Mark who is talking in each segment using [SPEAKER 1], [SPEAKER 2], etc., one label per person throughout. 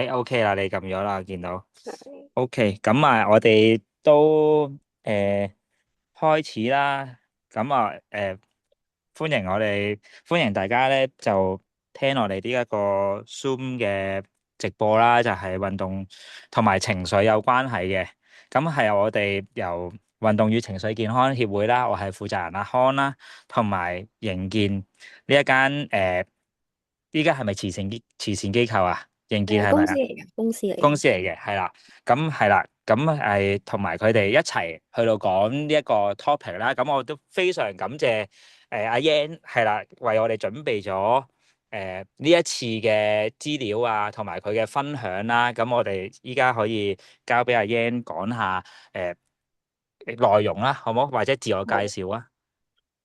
[SPEAKER 1] OK 啦，你撳咗啦，見到。
[SPEAKER 2] 係
[SPEAKER 1] OK，咁啊，我哋都開始啦。咁啊歡迎我哋歡迎大家咧，就聽我哋呢一個 Zoom 嘅直播啦，就係運動同埋情緒有關係嘅。咁係我哋由運動與情緒健康協會啦，我係負責人阿康啦，同埋盈健呢一間依家係咪慈善機構啊？盈健係咪啊？
[SPEAKER 2] 公司嚟嘅，公司嚟嘅。
[SPEAKER 1] 公司嚟嘅，係啦，咁係啦，咁係同埋佢哋一齊去到講呢一個 topic 啦。咁我都非常感謝阿 Yan 係啦，為我哋準備咗呢一次嘅資料啊，同埋佢嘅分享啦。咁我哋依家可以交俾阿 Yan 講下內容啦，好冇？或者自我介
[SPEAKER 2] 好。
[SPEAKER 1] 紹啊。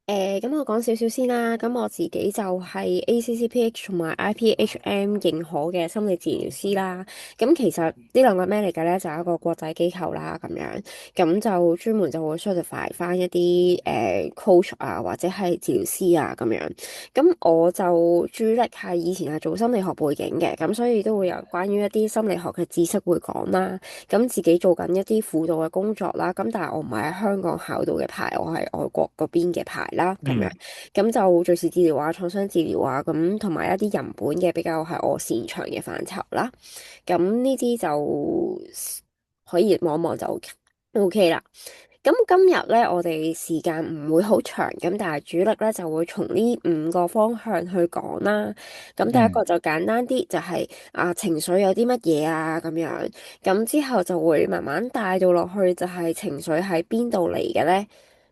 [SPEAKER 2] 咁我講少少先啦。咁我自己就係 ACCPH 同埋 IPHM 認可嘅心理治療師啦。咁其實呢兩個咩嚟嘅咧，就係一個國際機構啦。咁樣咁就專門就會 certify 翻一啲coach 啊，或者係治療師啊咁樣。咁我就主力係以前係做心理學背景嘅，咁所以都會有關於一啲心理學嘅知識會講啦。咁自己做緊一啲輔導嘅工作啦。咁但係我唔係喺香港考到嘅牌，我係外國嗰邊嘅牌啦，咁樣。
[SPEAKER 1] 嗯
[SPEAKER 2] 咁就敘事治療啊、創傷治療啊，咁同埋一啲人本嘅比較係我擅長嘅範疇啦。咁呢啲就可以望一望就 OK 啦。咁今日咧，我哋時間唔會好長，咁但係主力咧就會從呢五個方向去講啦。咁第一
[SPEAKER 1] 嗯
[SPEAKER 2] 個就簡單啲，就係情緒有啲乜嘢啊咁樣。咁之後就會慢慢帶到落去，就係情緒喺邊度嚟嘅咧？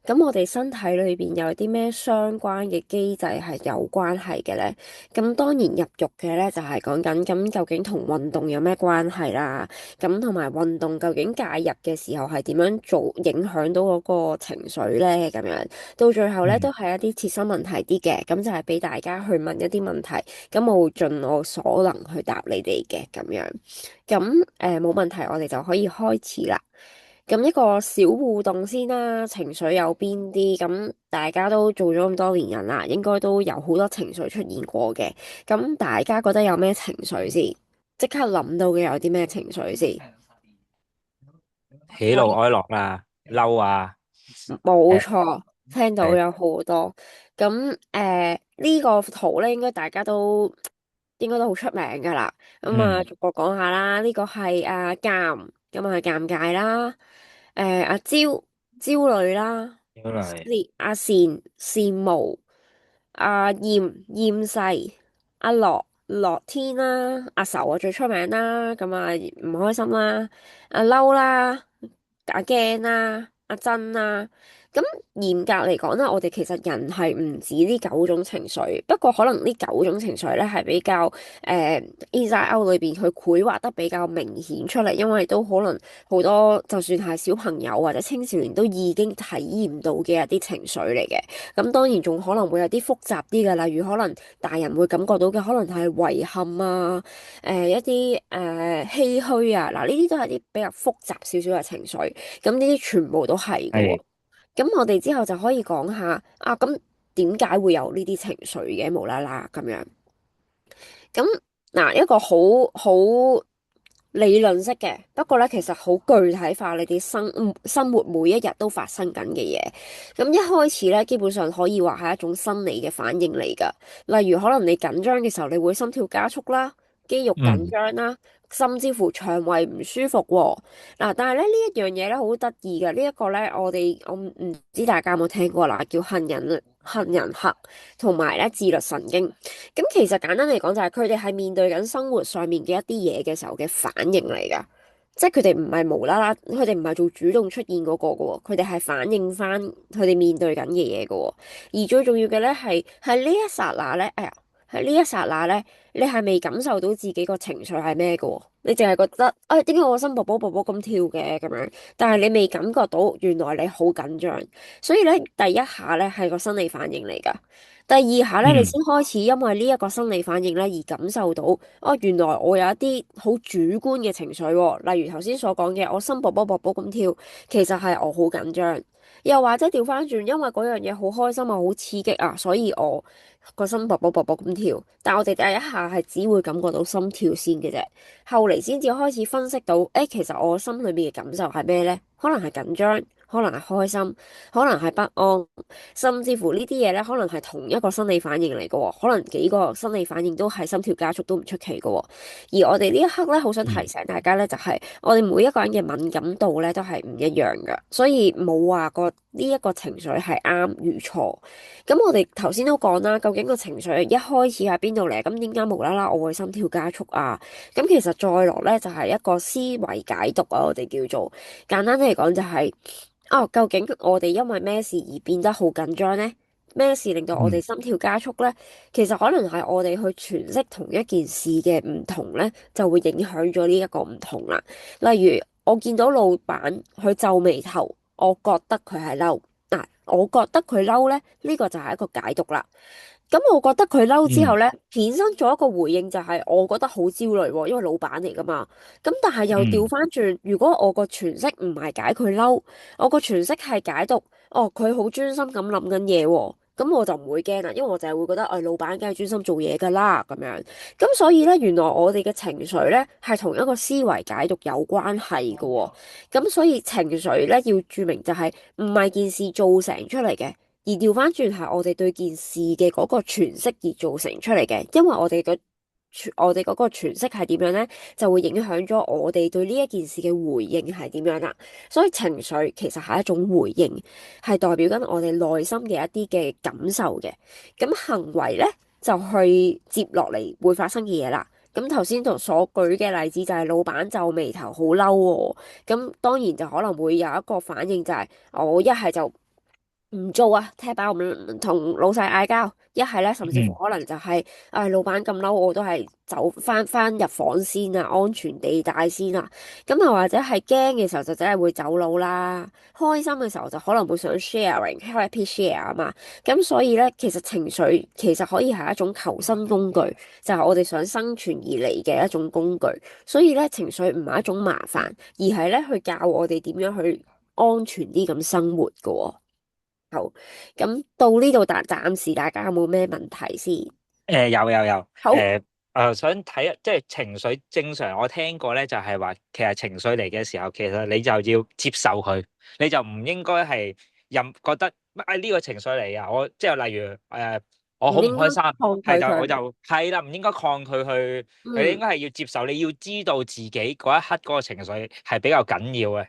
[SPEAKER 2] 咁我哋身體裏邊有啲咩相關嘅機制係有關係嘅咧？咁當然入肉嘅咧就係講緊咁究竟同運動有咩關係啦？咁同埋運動究竟介入嘅時候係點樣做，影響到嗰個情緒咧？咁樣到最後咧都
[SPEAKER 1] 嗯，
[SPEAKER 2] 係一啲切身問題啲嘅，咁就係俾大家去問一啲問題，咁我會盡我所能去答你哋嘅咁樣。咁冇問題，我哋就可以開始啦。咁一個小互動先啦，情緒有邊啲？咁大家都做咗咁多年人啦，應該都有好多情緒出現過嘅。咁大家覺得有咩情緒先？即刻諗到嘅有啲咩情緒先？
[SPEAKER 1] 喜怒哀樂啊，嬲啊，
[SPEAKER 2] 冇
[SPEAKER 1] 誒
[SPEAKER 2] 錯，聽到
[SPEAKER 1] 係
[SPEAKER 2] 有好多。咁呢個圖咧，應該都好出名噶啦。咁啊，
[SPEAKER 1] 嗯，
[SPEAKER 2] 逐個講下啦。呢個係尷，咁啊尷尬啦。焦慮啦。
[SPEAKER 1] 因為
[SPEAKER 2] 善羨慕。厭世。樂天啦。愁啊最出名啦。咁啊唔開心啦。嬲啦。驚啦。憎啦。咁嚴格嚟講咧，我哋其實人係唔止呢九種情緒，不過可能呢九種情緒咧係比較Inside Out 裏邊佢繪畫得比較明顯出嚟，因為都可能好多就算係小朋友或者青少年都已經體驗到嘅一啲情緒嚟嘅。咁當然仲可能會有啲複雜啲嘅，例如可能大人會感覺到嘅可能係遺憾啊。一啲唏噓啊。嗱呢啲都係啲比較複雜少少嘅情緒。咁呢啲全部都係嘅喎。
[SPEAKER 1] 係
[SPEAKER 2] 咁我哋之後就可以講下咁點解會有呢啲情緒嘅無啦啦咁樣？咁嗱，一個好好理論式嘅，不過咧其實好具體化你哋生活每一日都發生緊嘅嘢。咁一開始咧，基本上可以話係一種生理嘅反應嚟噶。例如可能你緊張嘅時候，你會心跳加速啦，肌肉緊
[SPEAKER 1] 嗯
[SPEAKER 2] 張啦，甚至乎腸胃唔舒服喎。嗱，但係咧呢一樣嘢咧好得意嘅，呢一個咧我唔知大家有冇聽過啦，叫杏仁核同埋咧自律神經。咁其實簡單嚟講就係佢哋係面對緊生活上面嘅一啲嘢嘅時候嘅反應嚟噶，即係佢哋唔係無啦啦，佢哋唔係做主動出現嗰個噶喎，佢哋係反應翻佢哋面對緊嘅嘢噶喎。而最重要嘅咧係呢一剎那咧，哎呀，喺呢一剎那咧，你係未感受到自己個情緒係咩噶喎？你淨係覺得，點解我心卜卜卜卜咁跳嘅咁樣？但係你未感覺到原來你好緊張，所以咧第一下咧係個生理反應嚟噶。第二下咧，你
[SPEAKER 1] 嗯
[SPEAKER 2] 先開始因為呢一個生理反應咧而感受到，哦，原來我有一啲好主觀嘅情緒喎，例如頭先所講嘅，我心卜卜卜卜咁跳，其實係我好緊張。又或者調翻轉，因為嗰樣嘢好開心啊，好刺激啊，所以我個心卜卜卜卜咁跳。但我哋第一下係只會感覺到心跳先嘅啫，後嚟先至開始分析到，誒，其實我心裏面嘅感受係咩呢？可能係緊張，可能係開心，可能係不安。甚至乎呢啲嘢咧，可能係同一個生理反應嚟嘅喎，可能幾個生理反應都係心跳加速都唔出奇嘅喎。而我哋呢一刻咧，好想提
[SPEAKER 1] 嗯
[SPEAKER 2] 醒大家咧，就係我哋每一個人嘅敏感度咧都係唔一樣嘅，所以冇話過呢一個情緒係啱與錯。咁我哋頭先都講啦，究竟個情緒一開始喺邊度嚟？咁點解無啦啦我會心跳加速啊？咁其實再落咧就係一個思維解讀啊，我哋叫做簡單啲嚟講就係。哦，究竟我哋因為咩事而變得好緊張呢？咩事令到我哋
[SPEAKER 1] 嗯
[SPEAKER 2] 心跳加速呢？其實可能係我哋去詮釋同一件事嘅唔同呢，就會影響咗呢一個唔同啦。例如，我見到老闆佢皺眉頭，我覺得佢係嬲。嗱，我覺得佢嬲呢，呢個就係一個解讀啦。咁我覺得佢嬲之後
[SPEAKER 1] 嗯
[SPEAKER 2] 呢，衍生咗一個回應就係我覺得好焦慮喎，因為老闆嚟噶嘛。咁但係又調
[SPEAKER 1] 嗯
[SPEAKER 2] 翻轉，如果我個詮釋唔係解佢嬲，我個詮釋係解讀，哦，佢好專心咁諗緊嘢喎，咁我就唔會驚啦，因為我就係會覺得，老闆梗係專心做嘢噶啦咁樣。咁所以呢，原來我哋嘅情緒呢係同一個思維解讀有關係嘅喎。咁所以情緒呢，要注明就係唔係件事造成出嚟嘅。而調翻轉係我哋對件事嘅嗰個詮釋而造成出嚟嘅，因為我哋嗰個詮釋係點樣呢，就會影響咗我哋對呢一件事嘅回應係點樣啦。所以情緒其實係一種回應，係代表緊我哋內心嘅一啲嘅感受嘅。咁行為呢，就去接落嚟會發生嘅嘢啦。咁頭先同所舉嘅例子就係老闆皺眉頭好嬲喎，咁當然就可能會有一個反應就係我一係就唔做啊，踢爆唔同老細嗌交，一係咧甚至乎
[SPEAKER 1] 嗯
[SPEAKER 2] 可能就係、老闆咁嬲，我都係走翻入房先啊，安全地帶先啊。咁又或者係驚嘅時候就真係會走佬啦，開心嘅時候就可能會想 sharing happy share 啊嘛。咁所以咧，其實情緒其實可以係一種求生工具，就係我哋想生存而嚟嘅一種工具。所以咧，情緒唔係一種麻煩，而係咧去教我哋點樣去安全啲咁生活噶喎。好，咁到呢度暫時大家有冇咩問題先？
[SPEAKER 1] 有，
[SPEAKER 2] 好，
[SPEAKER 1] 想睇即係情緒正常，我聽過咧就係話，其實情緒嚟嘅時候，其實你就要接受佢，你就唔應該係覺得呢個情緒嚟啊，我即係例如我好唔
[SPEAKER 2] 唔應該
[SPEAKER 1] 開心，
[SPEAKER 2] 抗拒佢。
[SPEAKER 1] 係就我就係啦，唔應該抗拒佢，你應
[SPEAKER 2] 嗯。
[SPEAKER 1] 該係要接受，你要知道自己嗰一刻嗰個情緒係比較緊要嘅，
[SPEAKER 2] 呢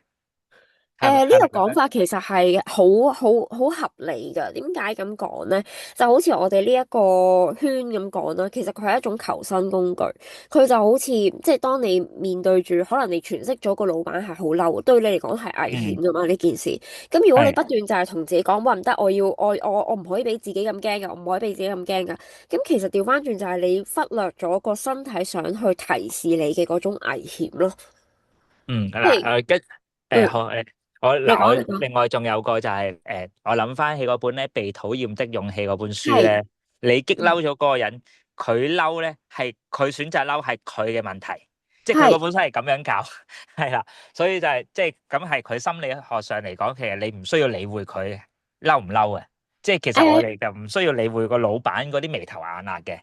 [SPEAKER 1] 係咪咁樣？
[SPEAKER 2] 個講法其實係好合理㗎。點解咁講呢？就好似我哋呢一個圈咁講啦，其實佢係一種求生工具。佢就好似即係當你面對住可能你詮釋咗個老闆係好嬲，對你嚟講係危險
[SPEAKER 1] 嗯，
[SPEAKER 2] 㗎嘛呢件事。咁如果你
[SPEAKER 1] 係。
[SPEAKER 2] 不斷就係同自己講話唔得，我唔可以俾自己咁驚㗎，我唔可以俾自己咁驚㗎。咁其實調翻轉就係你忽略咗個身體想去提示你嘅嗰種危險咯。即
[SPEAKER 1] 嗱，
[SPEAKER 2] 係
[SPEAKER 1] 誒
[SPEAKER 2] 嗯，
[SPEAKER 1] 好我
[SPEAKER 2] 你講。
[SPEAKER 1] 另外仲有個就係我諗翻起嗰本咧《被討厭的勇氣》嗰本書
[SPEAKER 2] 係。
[SPEAKER 1] 咧，你激
[SPEAKER 2] 嗯。
[SPEAKER 1] 嬲咗嗰個人，佢嬲咧係佢選擇嬲係佢嘅問題，即係佢
[SPEAKER 2] 係。
[SPEAKER 1] 嗰本書係咁樣教，係啦，所以就係即係咁係佢心理學上嚟講，其實你唔需要理會佢嬲唔嬲嘅，即係其實我
[SPEAKER 2] 誒
[SPEAKER 1] 哋就唔需要理會個老闆嗰啲眉頭眼額嘅，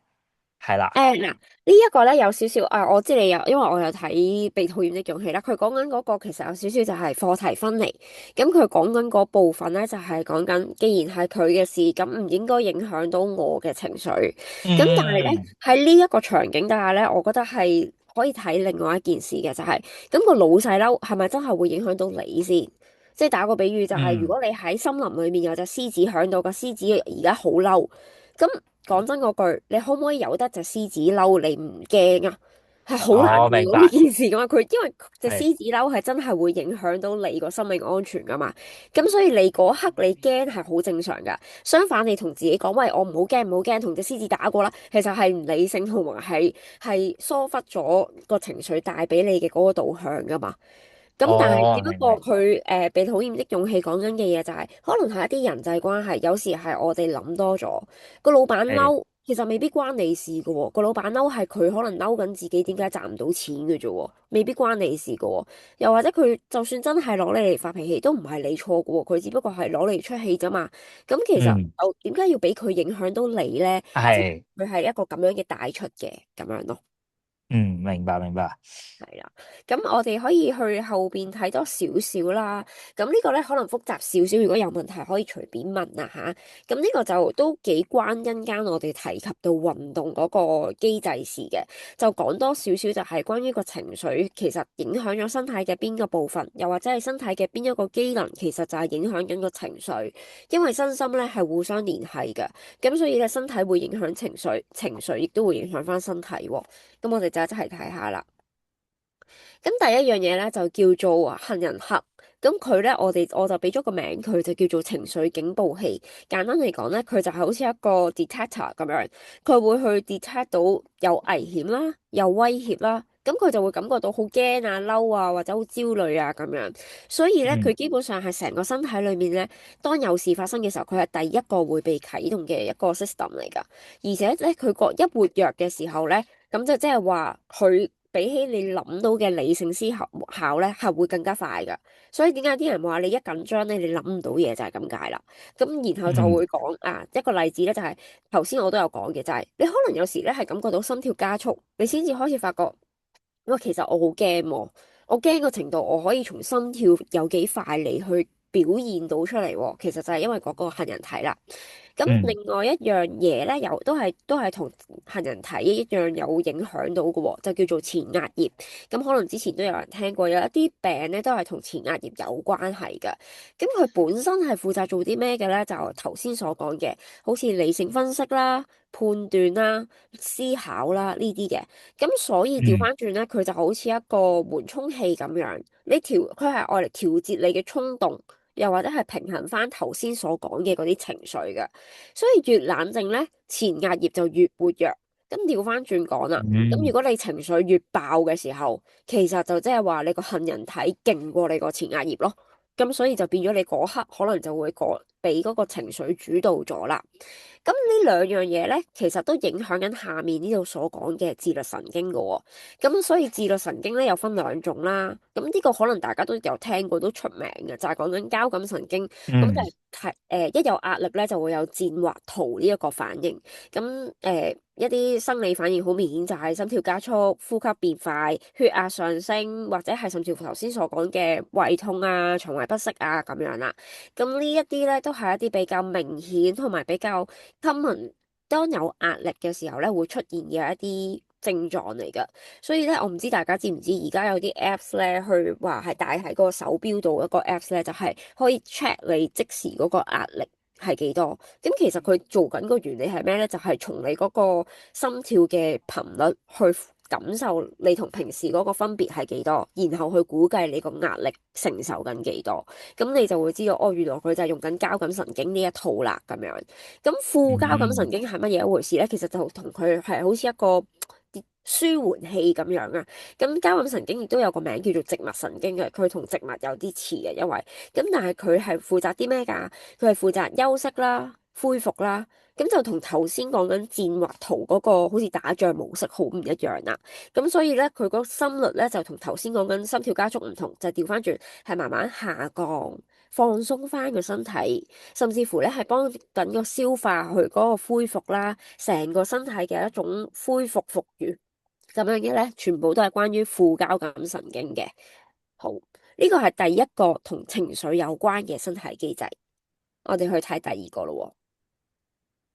[SPEAKER 1] 係啦，
[SPEAKER 2] 嗱，呢一個咧有少少我知你有，因為我有睇《被討厭的勇氣》啦。佢講緊嗰個其實有少少就係課題分離。咁佢講緊嗰部分咧就係講緊，既然係佢嘅事，咁唔應該影響到我嘅情緒。咁但係咧
[SPEAKER 1] 嗯
[SPEAKER 2] 喺呢一個場景底下咧，我覺得係可以睇另外一件事嘅，就係咁個老細嬲係咪真係會影響到你先？即係打個比喻，就係如
[SPEAKER 1] 嗯，
[SPEAKER 2] 果你喺森林裏面有隻獅子響到，個獅子而家好嬲。咁講真嗰句，你可唔可以由得隻獅子嬲你唔驚啊？係好難
[SPEAKER 1] 我明白，
[SPEAKER 2] 做到呢件事噶嘛。佢因為隻
[SPEAKER 1] 係
[SPEAKER 2] 獅子嬲係真係會影響到你個生命安全噶嘛。咁所以你嗰刻你驚係好正常噶。相反，你同自己講，喂，我唔好驚，唔好驚，同隻獅子打過啦。其實係唔理性同埋係疏忽咗個情緒帶俾你嘅嗰個導向噶嘛。咁但係只
[SPEAKER 1] 哦，
[SPEAKER 2] 不
[SPEAKER 1] 明明，
[SPEAKER 2] 過佢被討厭的勇氣講緊嘅嘢就係、可能係一啲人際關係，有時係我哋諗多咗。個老闆
[SPEAKER 1] 係，
[SPEAKER 2] 嬲，其實未必關你事㗎喎。個老闆嬲係佢可能嬲緊自己點解賺唔到錢嘅啫喎，未必關你事㗎喎。又或者佢就算真係攞你嚟發脾氣，都唔係你錯㗎喎，佢只不過係攞嚟出氣啫嘛。咁其實
[SPEAKER 1] 嗯，
[SPEAKER 2] 就點解要俾佢影響到你咧？即係
[SPEAKER 1] 係，
[SPEAKER 2] 佢係一個咁樣嘅帶出嘅咁樣咯。
[SPEAKER 1] 嗯，明白明白，
[SPEAKER 2] 係啦，咁我哋可以去後邊睇多少少啦。咁呢個咧可能複雜少少，如果有問題可以隨便問啊吓。咁呢個就都幾關因間我哋提及到運動嗰個機制事嘅，就講多少少就係關於個情緒其實影響咗身體嘅邊個部分，又或者係身體嘅邊一個機能，其實就係影響緊個情緒，因為身心咧係互相聯繫嘅，咁所以咧身體會影響情緒，情緒亦都會影響翻身體喎。咁我哋就一齊睇下啦。咁第一樣嘢咧就叫做杏仁核，咁佢咧我就俾咗個名佢，就叫做情緒警報器。簡單嚟講咧，佢就係好似一個 detector 咁樣，佢會去 detect 到有危險啦，有威脅啦，咁佢就會感覺到好驚啊、嬲啊或者好焦慮啊咁樣。所以咧，佢
[SPEAKER 1] 嗯
[SPEAKER 2] 基本上係成個身體裏面咧，當有事發生嘅時候，佢係第一個會被啟動嘅一個 system 嚟㗎。而且咧，佢個一活躍嘅時候咧，咁就即係話佢比起你諗到嘅理性思考咧，係會更加快噶。所以點解啲人話你一緊張咧，你諗唔到嘢就係咁解啦。咁然後就
[SPEAKER 1] 嗯
[SPEAKER 2] 會講啊，一個例子咧就係頭先我都有講嘅，就係你可能有時咧係感覺到心跳加速，你先至開始發覺，哇，其實我好驚喎，我驚個程度我可以從心跳有幾快嚟去表現到出嚟喎。其實就係因為嗰個杏仁體啦。咁
[SPEAKER 1] 嗯
[SPEAKER 2] 另外一樣嘢咧，又都係同杏仁體一樣有影響到嘅喎，就叫做前額葉。咁可能之前都有人聽過，有一啲病咧都係同前額葉有關係嘅。咁佢本身係負責做啲咩嘅咧？就頭先所講嘅，好似理性分析啦、判斷啦、思考啦呢啲嘅。咁所以調
[SPEAKER 1] 嗯
[SPEAKER 2] 翻轉咧，佢就好似一個緩衝器咁樣，佢係愛嚟調節你嘅衝動。又或者係平衡翻頭先所講嘅嗰啲情緒嘅，所以越冷靜咧，前額葉就越活躍。咁調翻轉講啦，咁如
[SPEAKER 1] 嗯
[SPEAKER 2] 果你情緒越爆嘅時候，其實就即係話你個杏仁體勁過你個前額葉咯。咁所以就變咗你嗰刻可能就會俾嗰個情緒主導咗啦。咁呢兩樣嘢咧，其實都影響緊下面呢度所講嘅自律神經噶喎。咁所以自律神經咧有分兩種啦。咁呢個可能大家都有聽過，都出名嘅，就係講緊交感神經。咁就
[SPEAKER 1] 嗯
[SPEAKER 2] 係一有壓力咧，就會有戰或逃呢一個反應。咁一啲生理反應好明顯，就係心跳加速、呼吸變快、血壓上升，或者係甚至乎頭先所講嘅胃痛啊、腸胃不適啊咁樣啦。咁呢一啲咧都係一啲比較明顯同埋比較 common，當有壓力嘅時候咧會出現嘅一啲症狀嚟㗎。所以咧，我唔知大家知唔知而家有啲 apps 咧，去話係戴喺嗰個手錶度一個 apps 咧，就係可以 check 你即時嗰個壓力係幾多。咁其實佢做緊個原理係咩咧？就係從你嗰個心跳嘅頻率去感受你同平時嗰個分別係幾多，然後去估計你個壓力承受緊幾多。咁你就會知道，哦，原來佢就係用緊交感神經呢一套啦，咁樣。咁副交感神
[SPEAKER 1] 嗯
[SPEAKER 2] 經係乜嘢一回事咧？其實就同佢係好似一個舒緩器咁樣啊。咁交感神經亦都有個名叫做植物神經嘅，佢同植物有啲似嘅，因為咁但係佢係負責啲咩㗎？佢係負責休息啦、恢復啦。咁就同頭先講緊戰或逃嗰個好似打仗模式好唔一樣啦。咁所以咧，佢個心率咧就同頭先講緊心跳加速唔同，就調翻轉係慢慢下降，放鬆翻個身體，甚至乎咧係幫緊個消化去嗰個恢復啦，成個身體嘅一種恢復復原。咁樣嘅咧，全部都係關於副交感神經嘅。好，呢個係第一個同情緒有關嘅身體機制。我哋去睇第二個咯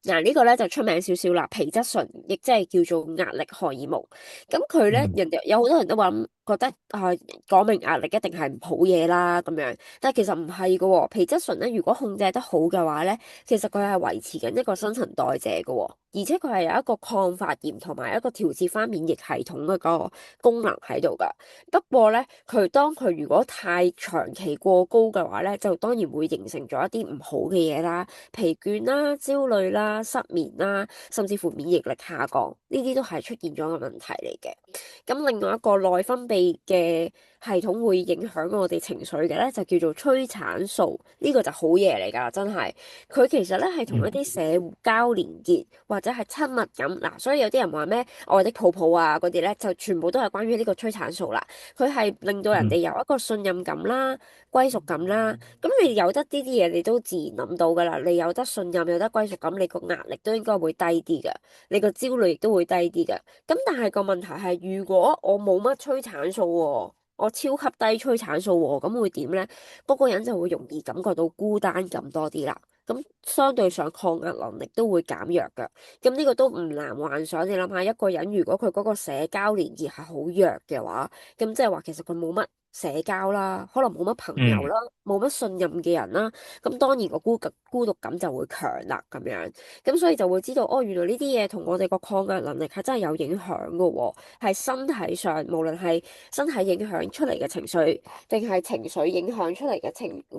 [SPEAKER 2] 喎。嗱，呢個咧就出名少少啦，皮質醇，亦即係叫做壓力荷爾蒙。咁佢咧，
[SPEAKER 1] 嗯
[SPEAKER 2] 人哋有好多人都話覺得啊，講明壓力一定係唔好嘢啦咁樣。但係其實唔係噶喎，皮質醇咧，如果控制得好嘅話咧，其實佢係維持緊一個新陳代謝噶喎，而且佢係有一個抗發炎同埋一個調節翻免疫系統嘅個功能喺度噶。不過咧，當佢如果太長期過高嘅話咧，就當然會形成咗一啲唔好嘅嘢啦，疲倦啦、焦慮啦、失眠啦，甚至乎免疫力下降，呢啲都係出現咗個問題嚟嘅。咁另外一個內分泌嘅系統會影響我哋情緒嘅咧，就叫做催產素。呢個就好嘢嚟㗎，真係。佢其實咧係同一啲社交連結或者係親密感嗱，所以有啲人話咩愛的抱抱啊嗰啲咧，就全部都係關於呢個催產素啦。佢係令到人哋
[SPEAKER 1] 嗯
[SPEAKER 2] 有一個信任感啦、歸屬感啦。咁你有得呢啲嘢，你都自然諗到㗎啦。你有得信任，有得歸屬感，你個壓力都應該會低啲㗎，你個焦慮亦都會低啲㗎。咁但係個問題係，如果我冇乜催產素喎，我超級低催產素喎，咁會點呢？嗰個人就會容易感覺到孤單感多啲啦。咁相對上抗壓能力都會減弱噶。咁呢個都唔難幻想。你諗下，一個人如果佢嗰個社交連結係好弱嘅話，咁即係話其實佢冇乜社交啦，可能冇乜朋友
[SPEAKER 1] 嗯。
[SPEAKER 2] 啦，冇乜信任嘅人啦。咁當然個孤獨感就會強啦，咁樣。咁所以就會知道，哦，原來呢啲嘢同我哋個抗壓能力係真係有影響噶喎，係身體上，無論係身體影響出嚟嘅情緒，定係情緒影響出嚟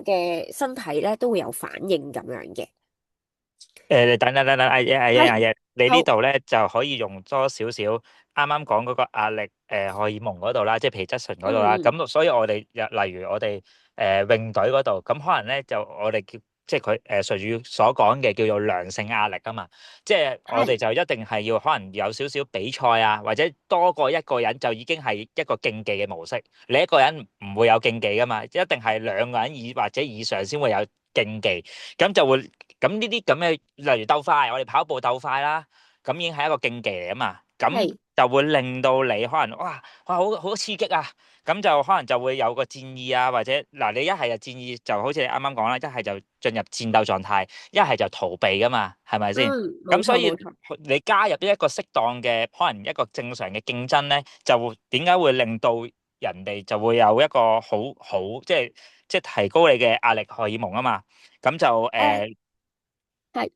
[SPEAKER 2] 嘅身體咧，都會有反應咁樣嘅。
[SPEAKER 1] 等等，
[SPEAKER 2] 係，
[SPEAKER 1] 你呢
[SPEAKER 2] 好，
[SPEAKER 1] 度咧就可以用多少少啱啱講嗰個壓力荷爾蒙嗰度啦，即係皮質醇嗰度啦。
[SPEAKER 2] 嗯，
[SPEAKER 1] 咁所以我哋例如我哋泳隊嗰度，咁可能咧就我哋叫即係佢隨住所講嘅叫做良性壓力啊嘛，即係我哋
[SPEAKER 2] 係，
[SPEAKER 1] 就一定係要可能有少少比賽啊，或者多過一個人就已經係一個競技嘅模式。你一個人唔會有競技噶嘛，一定係兩個人或者以上先會有競技，咁就會。咁呢啲咁嘅，例如鬥快，我哋跑步鬥快啦，咁已經係一個競技嚟啊嘛，咁
[SPEAKER 2] 係，
[SPEAKER 1] 就會令到你可能哇好刺激啊，咁就可能就會有個戰意啊，或者嗱你一係就戰意，就好似你啱啱講啦，一係就進入戰鬥狀態，一係就逃避噶嘛，係咪先？
[SPEAKER 2] 嗯，冇
[SPEAKER 1] 咁所以
[SPEAKER 2] 錯冇錯，
[SPEAKER 1] 你加入一個適當嘅，可能一個正常嘅競爭咧，就會點解會令到人哋就會有一個好即係提高你嘅壓力荷爾蒙啊嘛，咁就
[SPEAKER 2] 誒，係。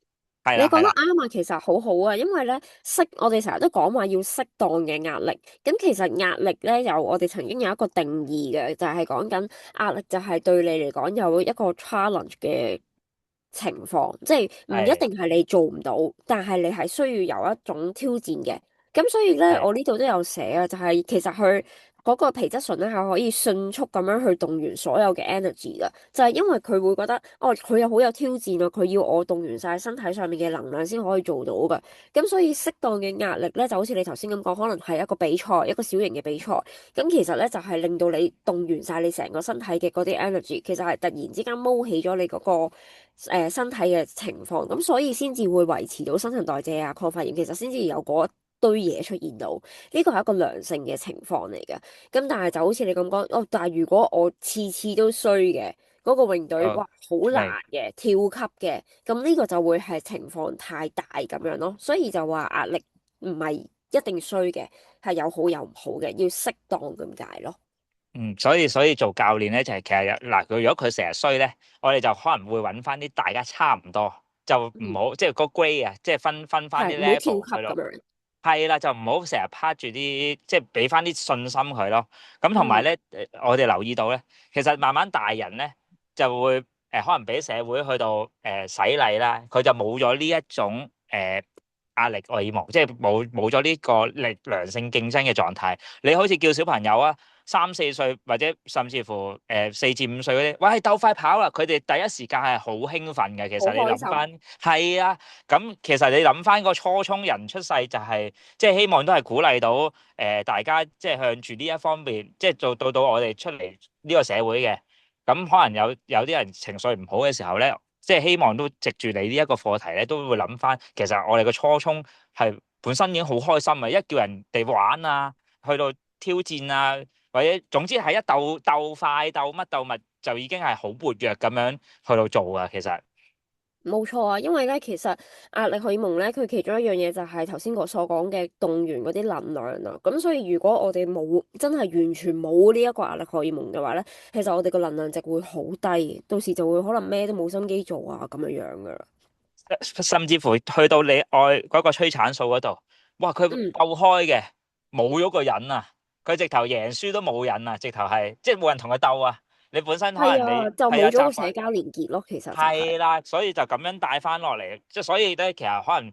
[SPEAKER 2] 你講得
[SPEAKER 1] 係啦係啦。
[SPEAKER 2] 啱啊，其實好好啊，因為咧我哋成日都講話要適當嘅壓力，咁其實壓力咧我哋曾經有一個定義嘅，就係講緊壓力就係對你嚟講有一個 challenge 嘅情況，即係唔一
[SPEAKER 1] 係
[SPEAKER 2] 定係你做唔到，但係你係需要有一種挑戰嘅。咁所以咧，
[SPEAKER 1] 係
[SPEAKER 2] 我呢度都有寫啊，就係其實佢嗰個皮質醇咧係可以迅速咁樣去動員所有嘅 energy 噶，就係因為佢會覺得哦，佢又好有挑戰啊，佢要我動員晒身體上面嘅能量先可以做到噶。咁所以適當嘅壓力咧，就好似你頭先咁講，可能係一個比賽，一個小型嘅比賽。咁其實咧就係令到你動員晒你成個身體嘅嗰啲 energy，其實係突然之間掹起咗你嗰個身體嘅情況，咁所以先至會維持到新陳代謝啊、抗發炎，其實先至有嗰堆嘢出現到，呢個係一個良性嘅情況嚟嘅。咁但係就好似你咁講，哦，但係如果我次次都衰嘅，嗰個泳隊哇好難
[SPEAKER 1] 係
[SPEAKER 2] 嘅，跳級嘅，咁呢個就會係情況太大咁樣咯。所以就話壓力唔係一定衰嘅，係有好有唔好嘅，要適當咁解咯。
[SPEAKER 1] 所以做教練咧就係其實嗱，佢如果佢成日衰咧，我哋就可能會揾翻啲大家差唔多，就唔
[SPEAKER 2] 嗯，
[SPEAKER 1] 好即係個 grade 啊，即係分翻啲
[SPEAKER 2] 係唔好跳
[SPEAKER 1] level 去咯。
[SPEAKER 2] 級咁樣。
[SPEAKER 1] 係啦，就唔好成日趴住啲，即係俾翻啲信心佢咯。咁同埋
[SPEAKER 2] 嗯，
[SPEAKER 1] 咧，我哋留意到咧，其實慢慢大人咧就會可能俾社會去到洗禮啦，佢就冇咗呢一種壓力荷爾蒙，即係冇咗呢個良性競爭嘅狀態。你好似叫小朋友啊，3、4歲或者甚至乎4至5歲嗰啲，喂鬥快跑啦！佢哋第一時間係好興奮嘅。其
[SPEAKER 2] 好
[SPEAKER 1] 實你
[SPEAKER 2] 開心。
[SPEAKER 1] 諗翻係啊，咁其實你諗翻個初衷，人出世就係、即係希望都係鼓勵到大家即係向住呢一方面，即係做到我哋出嚟呢個社會嘅。咁可能有啲人情緒唔好嘅時候咧，即係希望都藉住你呢一個課題咧，都會諗翻，其實我哋嘅初衷係本身已經好開心啊！一叫人哋玩啊，去到挑戰啊，或者總之係一鬥快鬥乜鬥物，就已經係好活躍咁樣去到做啊！其實
[SPEAKER 2] 冇錯啊，因為咧，其實壓力荷爾蒙咧，佢其中一樣嘢就係頭先我所講嘅動員嗰啲能量啦。咁所以如果我哋冇真係完全冇呢一個壓力荷爾蒙嘅話咧，其實我哋個能量值會好低，到時就會可能咩都冇心機做啊咁樣樣噶啦。
[SPEAKER 1] 甚至乎去到你愛嗰個催產素嗰度，哇！佢鬥
[SPEAKER 2] 嗯，
[SPEAKER 1] 開嘅，冇咗個人啊！佢直頭贏輸都冇癮啊！直頭係即係冇人同佢鬥啊！你本身可能
[SPEAKER 2] 係啊，
[SPEAKER 1] 你
[SPEAKER 2] 就
[SPEAKER 1] 係啊
[SPEAKER 2] 冇咗個社
[SPEAKER 1] 習慣。
[SPEAKER 2] 交連結咯，其實就係、
[SPEAKER 1] 係啦，所以就咁樣帶翻落嚟，即係所以咧，其實可能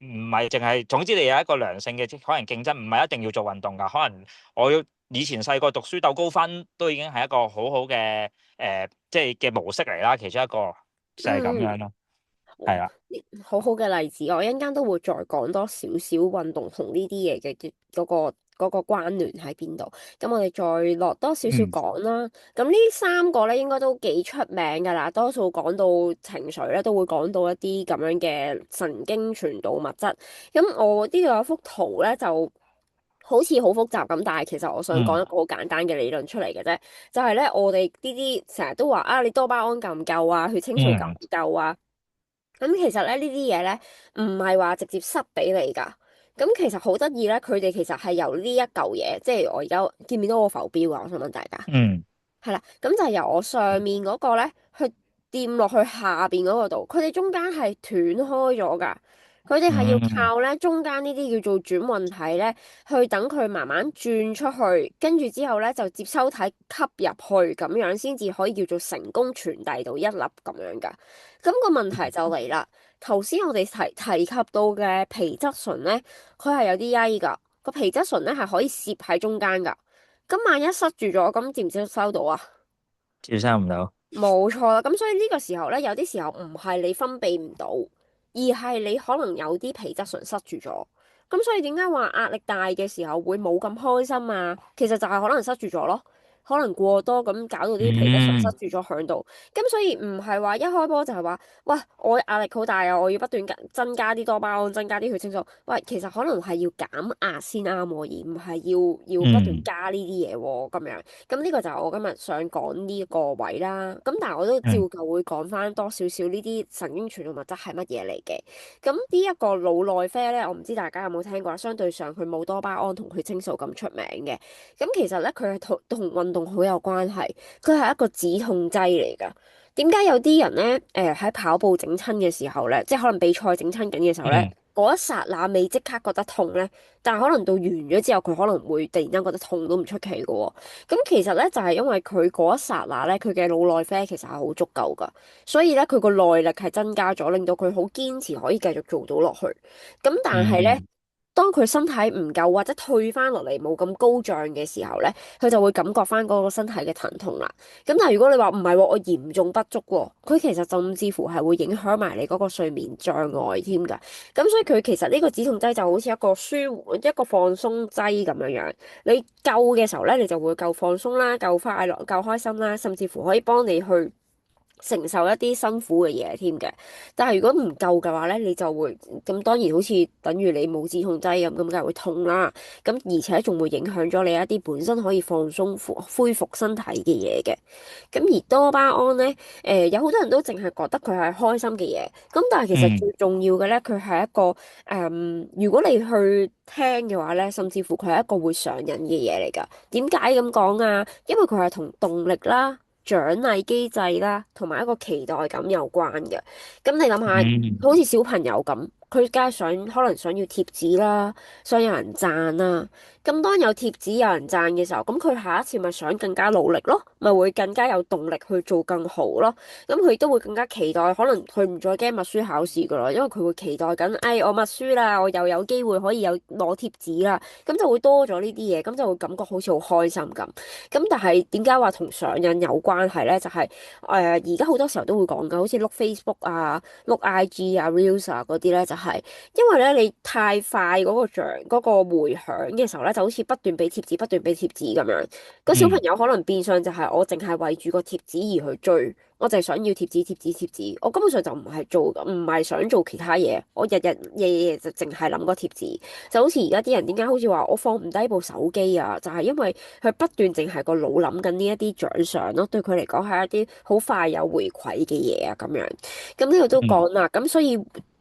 [SPEAKER 1] 唔係淨係，總之你有一個良性嘅，即可能競爭，唔係一定要做運動噶，可能我要以前細個讀書鬥高分都已經係一個好好嘅即係嘅模式嚟啦，其中一個就係咁
[SPEAKER 2] 嗯。
[SPEAKER 1] 樣咯，係啦，
[SPEAKER 2] 好好嘅例子，我一陣間都會再講多少少運動同呢啲嘢嘅嗰個關聯喺邊度。咁我哋再落多少少
[SPEAKER 1] 嗯
[SPEAKER 2] 講啦。咁呢三個咧應該都幾出名噶啦，多數講到情緒咧都會講到一啲咁樣嘅神經傳導物質。咁我呢度有幅圖咧就好似好複雜咁，但係其實我想講
[SPEAKER 1] 嗯
[SPEAKER 2] 一個好簡單嘅理論出嚟嘅啫，就係咧我哋呢啲成日都話啊，你多巴胺夠唔夠啊，血清素夠
[SPEAKER 1] 嗯
[SPEAKER 2] 唔夠啊？咁其實咧呢啲嘢咧唔係話直接塞俾你噶，咁其實好得意咧，佢哋其實係由呢一嚿嘢，即係我而家見唔見到我浮標啊？我想問大家，
[SPEAKER 1] 嗯
[SPEAKER 2] 係啦，咁就係由我上面嗰個咧去掂落去下邊嗰個度，佢哋中間係斷開咗噶，佢哋係要
[SPEAKER 1] 嗯，
[SPEAKER 2] 靠咧中間呢啲叫做轉運體咧，去等佢慢慢轉出去，跟住之後咧就接收體吸入去，咁樣先至可以叫做成功傳遞到一粒咁樣噶。咁個問題就嚟啦，頭先我哋提及到嘅皮質醇咧，佢係有啲曳噶，個皮質醇咧係可以攝喺中間噶。咁萬一塞住咗，咁接唔接收到啊？
[SPEAKER 1] 接收唔到，
[SPEAKER 2] 冇錯啦，咁所以呢個時候咧，有啲時候唔係你分泌唔到，而係你可能有啲皮質醇塞住咗。咁所以點解話壓力大嘅時候會冇咁開心啊？其實就係可能塞住咗咯，可能過多咁搞到啲皮質醇塞
[SPEAKER 1] 嗯
[SPEAKER 2] 住咗喺度。咁所以唔係話一開波就係話，喂，我壓力好大啊，我要不斷增加啲多巴胺，增加啲血清素。喂，其實可能係要減壓先啱喎，而唔係要不斷
[SPEAKER 1] 嗯
[SPEAKER 2] 加呢啲嘢喎，咁樣。咁呢個就係我今日想講呢一個位啦。咁但係我都照
[SPEAKER 1] 嗯
[SPEAKER 2] 舊會講翻多少少呢啲神經傳導物質係乜嘢嚟嘅。咁呢一個腦內啡咧，我唔知大家有冇聽過啦。相對上佢冇多巴胺同血清素咁出名嘅。咁其實咧佢係同運動好有關係。佢係一個止痛劑嚟㗎。點解有啲人咧喺跑步整親嘅時候咧，即係可能比賽整親緊嘅時候咧，
[SPEAKER 1] 嗯
[SPEAKER 2] 嗰一剎那未即刻覺得痛咧？但係可能到完咗之後，佢可能會突然間覺得痛都唔出奇嘅喎。咁其實咧就係因為佢嗰一剎那咧，佢嘅腦內啡其實係好足夠噶，所以咧佢個耐力係增加咗，令到佢好堅持可以繼續做到落去。咁但係咧，
[SPEAKER 1] 嗯
[SPEAKER 2] 當佢身體唔夠或者退翻落嚟冇咁高漲嘅時候咧，佢就會感覺翻嗰個身體嘅疼痛啦。咁但係如果你話唔係喎，我嚴重不足喎，佢其實甚至乎係會影響埋你嗰個睡眠障礙添㗎。咁所以佢其實呢個止痛劑就好似一個舒緩、一個放鬆劑咁樣樣。你夠嘅時候咧，你就會夠放鬆啦、夠快樂、夠開心啦，甚至乎可以幫你去承受一啲辛苦嘅嘢添嘅。但係如果唔夠嘅話咧，你就會咁當然好似等於你冇止痛劑咁，梗係會痛啦。咁而且仲會影響咗你一啲本身可以放鬆、恢復身體嘅嘢嘅。咁而多巴胺咧，有好多人都淨係覺得佢係開心嘅嘢，咁但係其實
[SPEAKER 1] 嗯
[SPEAKER 2] 最重要嘅咧，佢係一個如果你去聽嘅話咧，甚至乎佢係一個會上癮嘅嘢嚟㗎。點解咁講啊？因為佢係同動力啦、獎勵機制啦，同埋一個期待感有關嘅。咁你諗下，
[SPEAKER 1] 嗯
[SPEAKER 2] 好似小朋友咁，佢梗係想可能想要貼紙啦，想有人讚啦。咁當有貼紙有人讚嘅時候，咁佢下一次咪想更加努力咯，咪會更加有動力去做更好咯。咁佢都會更加期待，可能佢唔再驚默書考試噶啦，因為佢會期待緊，哎，我默書啦，我又有機會可以有攞貼紙啦，咁就會多咗呢啲嘢，咁就會感覺好似好開心咁。咁但係點解話同上癮有關係咧？就係而家好多時候都會講噶，好似碌 Facebook 啊、碌 IG 啊、Reels 啊嗰啲咧，就係因為咧你太快嗰個嗰個迴響嘅時候咧，就好似不斷俾貼紙、不斷俾貼紙咁樣。個小朋
[SPEAKER 1] 嗯
[SPEAKER 2] 友可能變相就係我淨係為住個貼紙而去追，我就係想要貼紙、貼紙、貼紙。我根本上就唔係做，唔係想做其他嘢。我日日夜夜就淨係諗個貼紙。就好似而家啲人點解好似話我放唔低部手機啊？就係因為佢不斷淨係個腦諗緊呢一啲獎賞咯。對佢嚟講係一啲好快有回饋嘅嘢啊咁樣。咁呢度都
[SPEAKER 1] 嗯，
[SPEAKER 2] 講啦。咁所以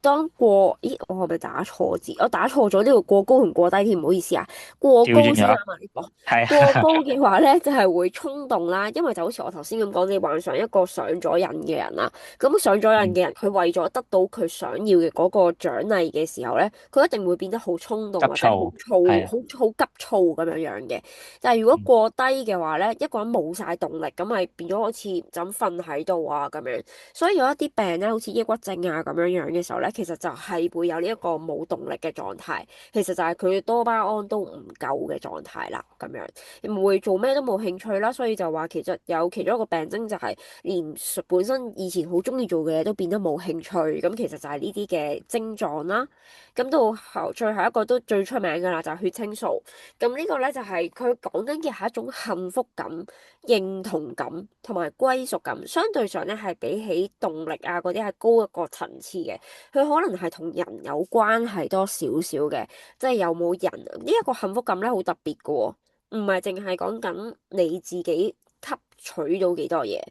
[SPEAKER 2] 咦，我係咪打錯字？我打錯咗呢個過高同過低添，唔好意思啊。過高先啱
[SPEAKER 1] 調轉咗，
[SPEAKER 2] 啊呢個。
[SPEAKER 1] 係
[SPEAKER 2] 過高
[SPEAKER 1] 啊，
[SPEAKER 2] 嘅話咧，就係會衝動啦，因為就好似我頭先咁講，你幻想一個上咗癮嘅人啦，咁上咗癮
[SPEAKER 1] 嗯
[SPEAKER 2] 嘅人，佢為咗得到佢想要嘅嗰個獎勵嘅時候咧，佢一定會變得好衝動
[SPEAKER 1] 急
[SPEAKER 2] 或者好
[SPEAKER 1] 躁，
[SPEAKER 2] 躁、
[SPEAKER 1] 係啊，
[SPEAKER 2] 好急躁咁樣樣嘅。但係如果
[SPEAKER 1] 嗯
[SPEAKER 2] 過低嘅話咧，一個人冇晒動力，咁咪變咗好似就咁瞓喺度啊咁樣。所以有一啲病咧，好似抑鬱症啊咁樣樣嘅時候咧，其實就係會有呢一個冇動力嘅狀態，其實就係佢多巴胺都唔夠嘅狀態啦，咁樣唔會做咩都冇興趣啦，所以就話其實有其中一個病徵就係連本身以前好中意做嘅嘢都變得冇興趣，咁其實就係呢啲嘅症狀啦。咁到後最後一個都最出名噶啦，就係血清素。咁呢個咧就係佢講緊嘅係一種幸福感、認同感同埋歸屬感，相對上咧係比起動力啊嗰啲係高一個層次嘅。佢可能係同人有關係多少少嘅，即係有冇人呢一個幸福感咧好特別嘅喎，唔係淨係講緊你自己吸取到幾多嘢，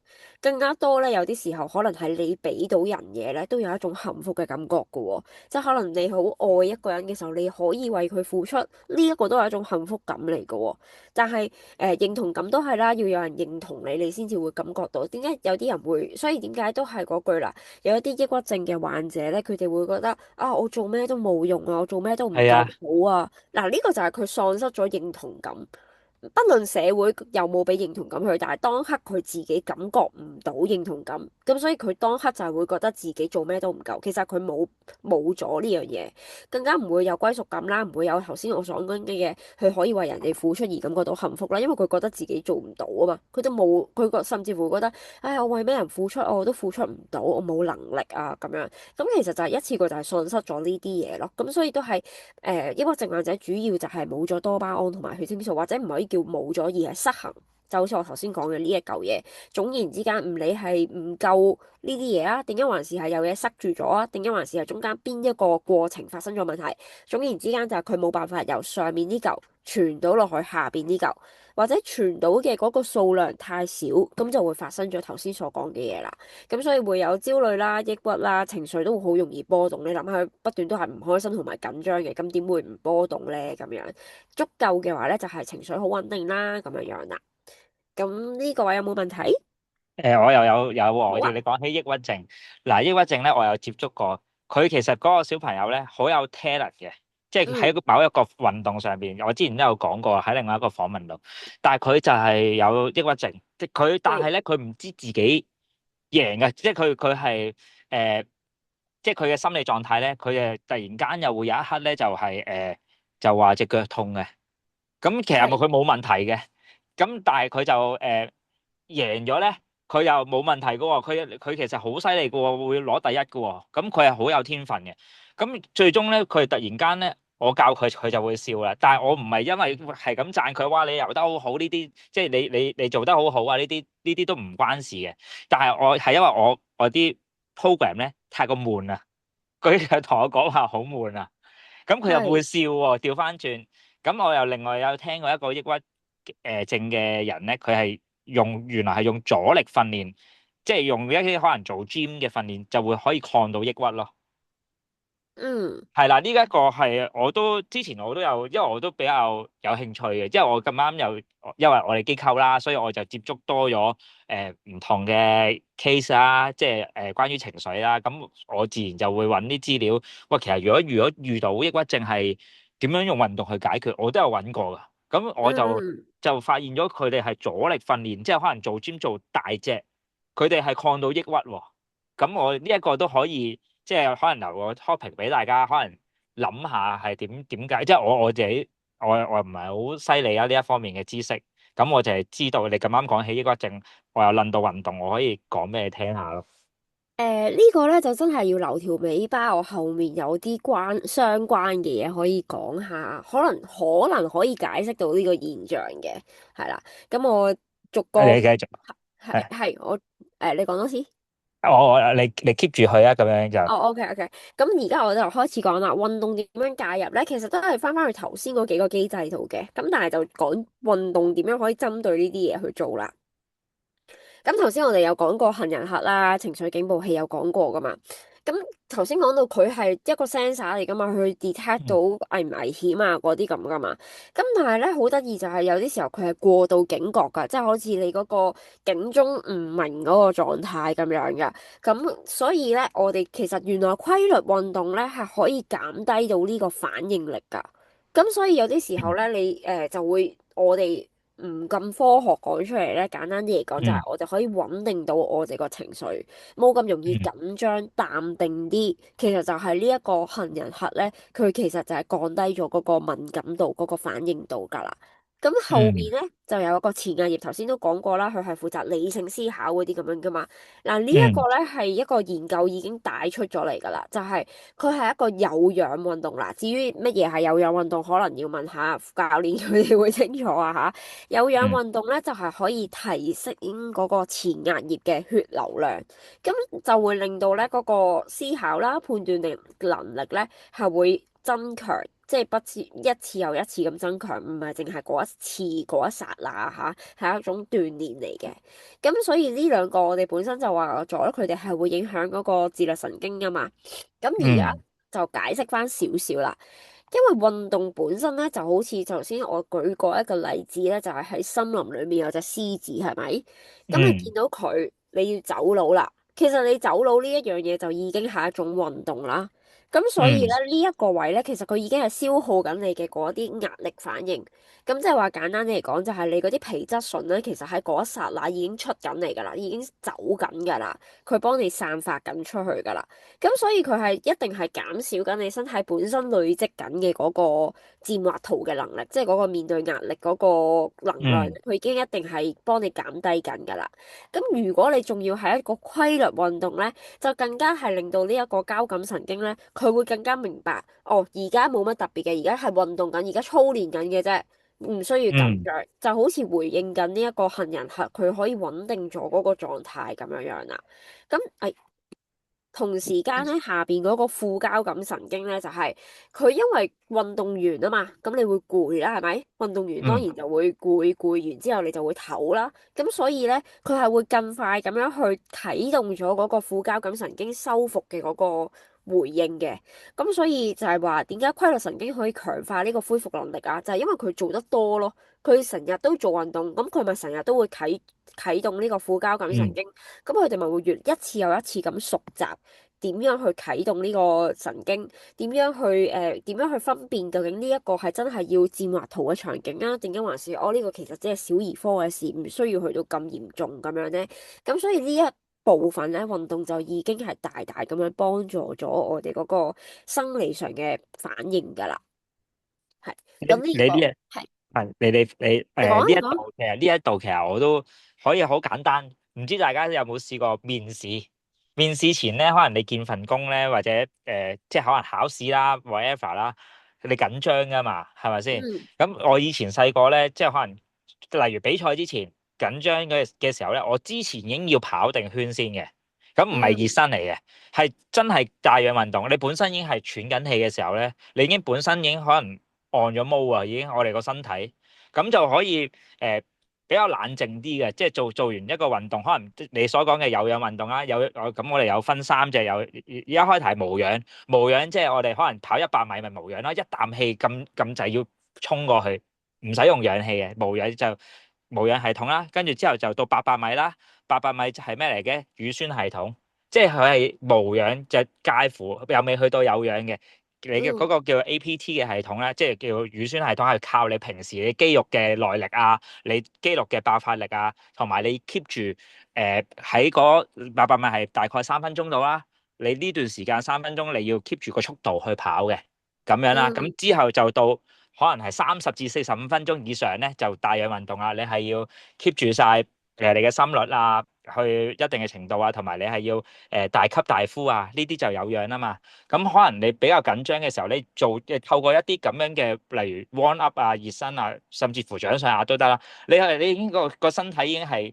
[SPEAKER 2] 更加多咧有啲時候可能係你俾到人嘢咧都有一種幸福嘅感覺嘅喎。即係可能你好愛一個人嘅時候，你可以為佢付出，呢一個都係一種幸福感嚟嘅喎。但係認同感都係啦，要有人認同你，你先至會感覺到。點解有啲人會？所以點解都係嗰句啦。有一啲抑鬱症嘅患者咧，佢哋會覺得啊，我做咩都冇用啊，我做咩都唔夠
[SPEAKER 1] 係啊，
[SPEAKER 2] 好啊。嗱，呢個就係佢喪失咗認同感。不論社會有冇俾認同感佢，但係當刻佢自己感覺唔到認同感，咁所以佢當刻就係會覺得自己做咩都唔夠。其實佢冇咗呢樣嘢，更加唔會有歸屬感啦，唔會有頭先我所講嘅嘢，佢可以為人哋付出而感覺到幸福啦。因為佢覺得自己做唔到啊嘛，佢都冇，甚至乎覺得，唉，我為咩人付出，我都付出唔到，我冇能力啊咁樣。咁其實就係一次過就係喪失咗呢啲嘢咯。咁所以都係抑鬱症患者主要就係冇咗多巴胺同埋血清素，或者唔可以叫冇咗，而係失衡。就好似我頭先講嘅呢一嚿嘢，總言之間唔理係唔夠呢啲嘢啊，定一還是係有嘢塞住咗啊，定一還是係中間邊一個過程發生咗問題。總言之間就係佢冇辦法由上面呢嚿傳到落去下邊呢嚿，或者傳到嘅嗰個數量太少，咁就會發生咗頭先所講嘅嘢啦。咁所以會有焦慮啦、抑鬱啦，情緒都會好容易波動。你諗下，佢不斷都係唔開心同埋緊張嘅，咁點會唔波動咧？咁樣足夠嘅話咧，就係情緒好穩定啦，咁樣樣啦。咁呢個位有冇問題？
[SPEAKER 1] 我又有喎，要
[SPEAKER 2] 好啊。
[SPEAKER 1] 你講起抑鬱症，嗱，抑鬱症咧，我有接觸過，佢其實嗰個小朋友咧好有 talent 嘅，即係喺
[SPEAKER 2] 嗯，
[SPEAKER 1] 某一個運動上邊，我之前都有講過喺另外一個訪問度，但係佢就係有抑鬱症，即係佢，但係
[SPEAKER 2] 係，
[SPEAKER 1] 咧佢唔知自己贏嘅，即係佢係誒，即係佢嘅心理狀態咧，佢誒突然間又會有一刻咧就係、就話隻腳痛嘅。咁其實
[SPEAKER 2] 係，
[SPEAKER 1] 佢冇問題嘅，咁但係佢就贏咗咧，佢又冇問題嘅喎，佢其實好犀利嘅喎，會攞第一嘅喎，咁佢係好有天分嘅。咁最終咧，佢突然間咧，我教佢，佢就會笑啦。但係我唔係因為係咁讚佢，哇！你游得好好呢啲，即係你做得好好啊！呢啲都唔關事嘅。但係我係因為我啲 program 咧太過悶啦，佢就同我講話好悶啊。咁佢又會
[SPEAKER 2] 係。
[SPEAKER 1] 笑喎，調翻轉。咁我又另外有聽過一個抑鬱症嘅人咧，佢係原來係用阻力訓練，即係用一啲可能做 gym 嘅訓練，就會可以抗到抑鬱咯。
[SPEAKER 2] 嗯
[SPEAKER 1] 係啦，呢一個係我都之前我都有，因為我都比較有興趣嘅，因為我咁啱又因為我哋機構啦，所以我就接觸多咗唔同嘅 case 啦，即係關於情緒啦，咁我自然就會揾啲資料。喂，其實如果遇到抑鬱症係點樣用運動去解決，我都有揾過噶。咁我就
[SPEAKER 2] 嗯嗯。
[SPEAKER 1] 就發現咗佢哋係阻力訓練，即係可能做 gym 做大隻，佢哋係抗到抑鬱喎。咁我呢一個都可以。即係可能留個 topic 俾大家，可能諗下係點解，即係我自己，我唔係好犀利啊呢一方面嘅知識，咁我就係知道你咁啱講起抑鬱症，我又諗到運動，我可以講俾你聽下咯。
[SPEAKER 2] 呢個咧就真係要留條尾巴，我後面有啲相關嘅嘢可以講下，可能可以解釋到呢個現象嘅，係啦。咁我逐個
[SPEAKER 1] 你繼續，係
[SPEAKER 2] 係我你講多次。
[SPEAKER 1] 你 keep 住佢啊，咁樣就
[SPEAKER 2] 哦，OK OK。咁而家我就開始講啦，運動點樣介入咧？其實都係翻去頭先嗰幾個機制度嘅，咁但係就講運動點樣可以針對呢啲嘢去做啦。咁頭先我哋有講過杏仁核啦，情緒警報器有講過噶嘛。咁頭先講到佢係一個 sensor 嚟噶嘛，去 detect 到
[SPEAKER 1] 嗯
[SPEAKER 2] 危唔危險啊嗰啲咁噶嘛。咁但係咧好得意就係有啲時候佢係過度警覺噶，即係好似你嗰個警鐘唔鳴嗰個狀態咁樣噶。咁所以咧，我哋其實原來規律運動咧係可以減低到呢個反應力噶。咁所以有啲時候咧，你就會我哋。唔咁科學講出嚟咧，簡單啲嚟講就係
[SPEAKER 1] 嗯
[SPEAKER 2] 我哋可以穩定到我哋個情緒，冇咁容易
[SPEAKER 1] 嗯
[SPEAKER 2] 緊張，淡定啲。其實就係呢一個杏仁核咧，佢其實就係降低咗嗰個敏感度、嗰個反應度㗎啦。咁後面
[SPEAKER 1] 嗯
[SPEAKER 2] 咧就有一個前額葉，頭先都講過啦，佢係負責理性思考嗰啲咁樣噶嘛。嗱，呢一個
[SPEAKER 1] 嗯
[SPEAKER 2] 咧係一個研究已經帶出咗嚟噶啦，就係佢係一個有氧運動啦。至於乜嘢係有氧運動，可能要問下教練佢哋會清楚啊吓。有氧
[SPEAKER 1] 嗯
[SPEAKER 2] 運動咧就係可以提升嗰個前額葉嘅血流量，咁就會令到咧嗰個思考啦、判斷力能力咧係會增強。即係不次一次又一次咁增強，唔係淨係嗰一次嗰一剎那嚇，係一種鍛鍊嚟嘅。咁所以呢兩個我哋本身就話咗，佢哋係會影響嗰個自律神經噶嘛。咁而家
[SPEAKER 1] 嗯
[SPEAKER 2] 就解釋翻少少啦，因為運動本身咧就好似頭先我舉過一個例子咧，就係喺森林裏面有隻獅子，係咪？咁你見
[SPEAKER 1] 嗯
[SPEAKER 2] 到佢，你要走佬啦。其實你走佬呢一樣嘢就已經係一種運動啦。咁所以咧
[SPEAKER 1] 嗯
[SPEAKER 2] 呢一個位咧，其實佢已經係消耗緊你嘅嗰啲壓力反應。咁即係話簡單啲嚟講，就係你嗰啲皮質醇咧，其實喺嗰一剎那已經出緊嚟噶啦，已經走緊噶啦，佢幫你散發緊出去噶啦。咁所以佢係一定係減少緊你身體本身累積緊嘅嗰個戰或逃嘅能力，即係嗰個面對壓力嗰個能量，
[SPEAKER 1] 嗯
[SPEAKER 2] 佢已經一定係幫你減低緊噶啦。咁如果你仲要係一個規律運動咧，就更加係令到呢一個交感神經咧，佢會更加明白，哦，而家冇乜特別嘅，而家係運動緊，而家操練緊嘅啫。唔需要緊
[SPEAKER 1] 嗯，
[SPEAKER 2] 張，就好似回應緊呢一個杏仁核，佢可以穩定咗嗰個狀態咁樣樣啦。咁同時間咧，下邊嗰個副交感神經咧，就係佢因為運動完啊嘛，咁你會攰啦，係咪？運動完當
[SPEAKER 1] 嗯
[SPEAKER 2] 然就會攰，攰完之後你就會唞啦。咁所以咧，佢係會更快咁樣去啟動咗嗰個副交感神經修復嘅嗰個回應嘅。咁所以就係話點解規律神經可以強化呢個恢復能力啊？就係因為佢做得多咯，佢成日都做運動，咁佢咪成日都會啟動呢個副交感神
[SPEAKER 1] 嗯
[SPEAKER 2] 經。咁佢哋咪會越一次又一次咁熟習點樣去啟動呢個神經，點樣去分辨究竟呢一個係真係要戰或逃嘅場景啊，定還是呢個其實只係小兒科嘅事，唔需要去到咁嚴重咁樣咧？咁所以呢一部分咧，運動就已經係大大咁樣幫助咗我哋嗰個生理上嘅反應㗎啦。係，
[SPEAKER 1] 你
[SPEAKER 2] 咁呢個
[SPEAKER 1] 你呢一
[SPEAKER 2] 係
[SPEAKER 1] 係你
[SPEAKER 2] 你講啊，
[SPEAKER 1] 呢一
[SPEAKER 2] 你講。
[SPEAKER 1] 度其實呢一度其實我都可以好簡單，唔知大家有冇試過面試？面試前咧，可能你見份工咧，或者即係可能考試啦，whatever 啦，你緊張噶嘛，係咪先？
[SPEAKER 2] 嗯
[SPEAKER 1] 咁我以前細個咧，即係可能例如比賽之前緊張嘅時候咧，我之前已經要跑定圈先嘅，咁唔係熱
[SPEAKER 2] 嗯
[SPEAKER 1] 身嚟嘅，係真係帶氧運動。你本身已經係喘緊氣嘅時候咧，你已經本身已經可能按咗毛啊，已經我哋個身體咁就可以比較冷靜啲嘅，即係做完一個運動，可能你所講嘅有氧運動啦，咁我哋有分三隻，有而家開頭係無氧，無氧即係我哋可能跑100米咪無氧啦，一啖氣咁就要衝過去，唔使用氧氣嘅，無氧就無氧系統啦，跟住之後就到800米啦，八百米就係咩嚟嘅？乳酸系統，即係佢係無氧就介乎又未去到有氧嘅。你嘅嗰
[SPEAKER 2] 嗯
[SPEAKER 1] 個叫 APT 嘅系統咧，即係叫乳酸系統，係靠你平時你肌肉嘅耐力啊，你肌肉嘅爆發力啊，同埋你 keep 住喺嗰800米係大概3分鐘度啦。你呢段時間3分鐘你要 keep 住個速度去跑嘅，咁樣啦。咁
[SPEAKER 2] 嗯
[SPEAKER 1] 之後就到可能係30至45分鐘以上咧，就帶氧運動啦。你係要 keep 住晒你嘅心率啊，去一定嘅程度啊，同埋你係要大吸大呼啊，呢啲就有氧啊嘛。咁可能你比較緊張嘅時候，你透過一啲咁樣嘅，例如 warm up 啊、熱身啊，甚至乎掌上壓都得啦。你已經個身體已經係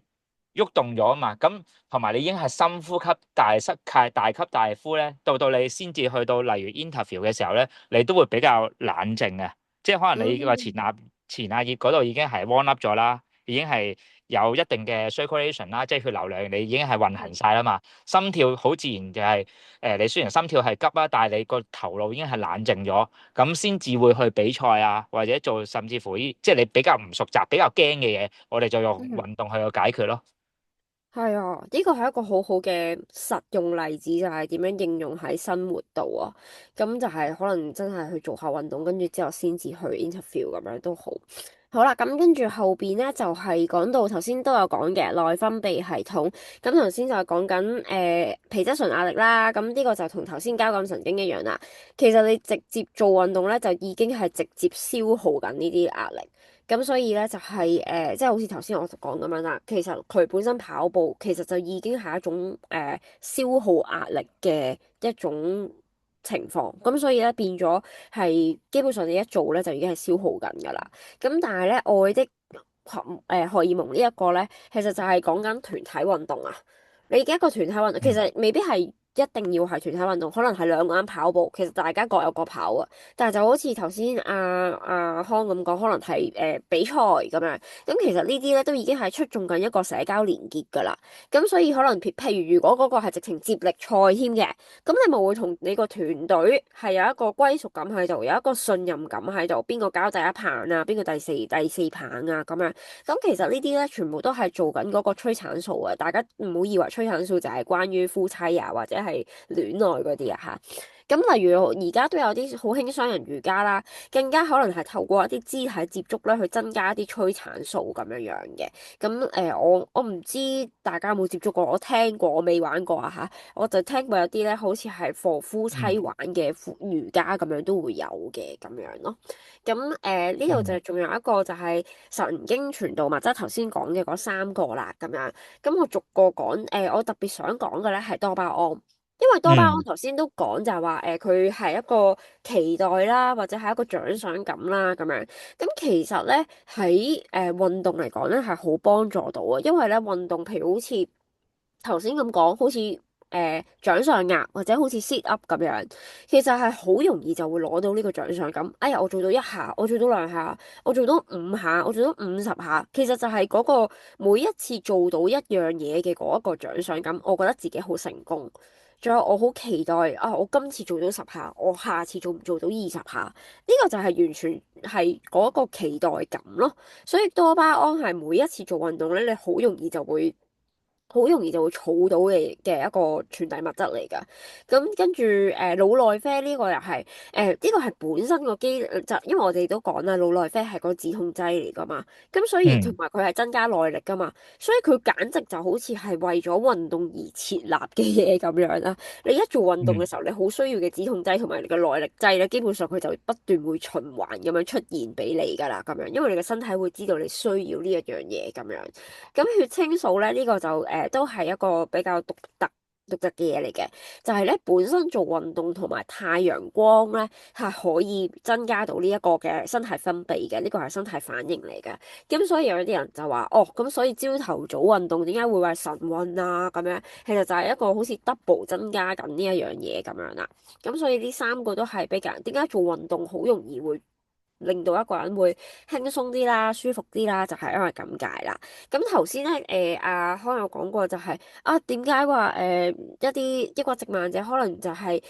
[SPEAKER 1] 喐動咗啊嘛。咁同埋你已經係深呼吸、大吸大呼咧，到你先至去到例如 interview 嘅時候咧，你都會比較冷靜啊。即係可能你個
[SPEAKER 2] 嗯
[SPEAKER 1] 前額葉嗰度已經係 warm up 咗啦，已經係有一定嘅 circulation 啦，即係血流量你已經係運行晒啦嘛。心跳好自然就係你雖然心跳係急啊，但係你個頭腦已經係冷靜咗，咁先至會去比賽啊，或者做甚至乎即係你比較唔熟習、比較驚嘅嘢，我哋就用
[SPEAKER 2] 嗯。
[SPEAKER 1] 運動去解決咯。
[SPEAKER 2] 係啊，呢個係一個好好嘅實用例子，就係點樣應用喺生活度啊。咁就係可能真係去做下運動，跟住之後先至去 interview 咁樣都好。好啦，咁跟住後邊咧就係講到頭先都有講嘅內分泌系統，咁頭先就係講緊皮質醇壓力啦，咁呢個就同頭先交感神經一樣啦。其實你直接做運動咧，就已經係直接消耗緊呢啲壓力，咁所以咧就係即係好似頭先我講咁樣啦。其實佢本身跑步其實就已經係一種消耗壓力嘅一種情況，咁所以咧變咗係基本上你一做咧就已經係消耗緊㗎啦。咁但係咧，愛的荷爾蒙呢一個咧，其實就係講緊團體運動啊。你嘅一個團體運動，其
[SPEAKER 1] 嗯
[SPEAKER 2] 實未必係一定要係團體運動，可能係兩個人跑步，其實大家各有各跑啊。但係就好似頭先阿康咁講，可能係比賽咁樣。咁其實呢啲咧都已經係出眾緊一個社交連結㗎啦。咁所以可能譬如如果嗰個係直情接力賽添嘅，咁你咪會同你個團隊係有一個歸屬感喺度，有一個信任感喺度，邊個搞第一棒啊，邊個第四棒啊咁樣。咁其實呢啲咧全部都係做緊嗰個催產素啊，大家唔好以為催產素就係關於夫妻啊或者係戀愛嗰啲啊嚇。咁例如而家都有啲好興雙人瑜伽啦，更加可能係透過一啲肢體接觸咧去增加一啲催產素咁樣樣嘅。咁我唔知大家有冇接觸過，我聽過，我未玩過啊嚇。我就聽過有啲咧，好似係 for 夫妻
[SPEAKER 1] 嗯
[SPEAKER 2] 玩嘅瑜伽咁樣都會有嘅咁樣咯。咁呢度就
[SPEAKER 1] 嗯
[SPEAKER 2] 仲有一個就係神經傳導物質，頭先講嘅嗰三個啦，咁樣。咁我逐個講，我特別想講嘅咧係多巴胺，因為多巴胺
[SPEAKER 1] 嗯
[SPEAKER 2] 頭先都講就係話佢係一個期待啦，或者係一個獎賞感啦咁樣。咁其實咧喺運動嚟講咧係好幫助到啊，因為咧運動譬如好似頭先咁講，好似掌上壓或者好似 sit up 咁樣，其實係好容易就會攞到呢個獎賞感。哎呀，我做到一下，我做到兩下，我做到五下，我做到50下，其實就係嗰個每一次做到一樣嘢嘅嗰一個獎賞感，我覺得自己好成功。仲有我好期待啊！我今次做到10下，我下次做唔做到20下？呢個就係完全係嗰個期待感咯。所以多巴胺係每一次做運動咧，你好容易就會儲到嘅一個傳遞物質嚟㗎。咁跟住腦內啡呢個又係呢個係本身個機就因為我哋都講啦，腦內啡係個止痛劑嚟㗎嘛。咁所以同
[SPEAKER 1] 嗯
[SPEAKER 2] 埋佢係增加耐力㗎嘛，所以佢簡直就好似係為咗運動而設立嘅嘢咁樣啦。你一做運動嘅
[SPEAKER 1] 嗯
[SPEAKER 2] 時候，你好需要嘅止痛劑同埋你嘅耐力劑咧，基本上佢就不斷會循環咁樣出現俾你㗎啦，咁樣，因為你嘅身體會知道你需要呢一樣嘢咁樣。咁血清素咧呢個就都係一個比較獨特嘅嘢嚟嘅，就係咧本身做運動同埋太陽光咧係可以增加到呢一個嘅身體分泌嘅，呢個係身體反應嚟嘅。咁所以有啲人就話哦，咁所以朝頭早運動點解會話晨運啊咁樣？其實就係一個好似 double 增加緊呢一樣嘢咁樣啦。咁所以呢三個都係比較點解做運動好容易會令到一個人會輕鬆啲啦、舒服啲啦，就係因為咁解啦。咁頭先咧，阿康有講過就係點解話一啲抑鬱症患者可能就係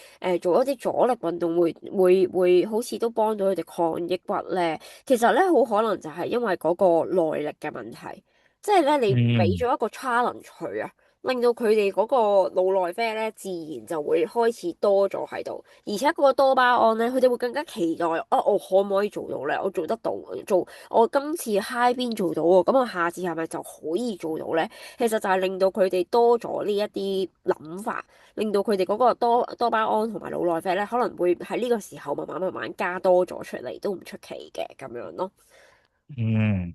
[SPEAKER 2] 做一啲阻力運動會好似都幫到佢哋抗抑鬱咧？其實咧好可能就係因為嗰個耐力嘅問題，即係咧你俾
[SPEAKER 1] 嗯
[SPEAKER 2] 咗一個 challenge 佢啊。令到佢哋嗰個腦內啡咧，自然就會開始多咗喺度，而且嗰個多巴胺咧，佢哋會更加期待，我可唔可以做到咧？我做得到，我今次 high 邊做到喎，咁我下次係咪就可以做到咧？其實就係令到佢哋多咗呢一啲諗法，令到佢哋嗰個多巴胺同埋腦內啡咧，可能會喺呢個時候慢慢加多咗出嚟，都唔出奇嘅咁樣咯。
[SPEAKER 1] 嗯。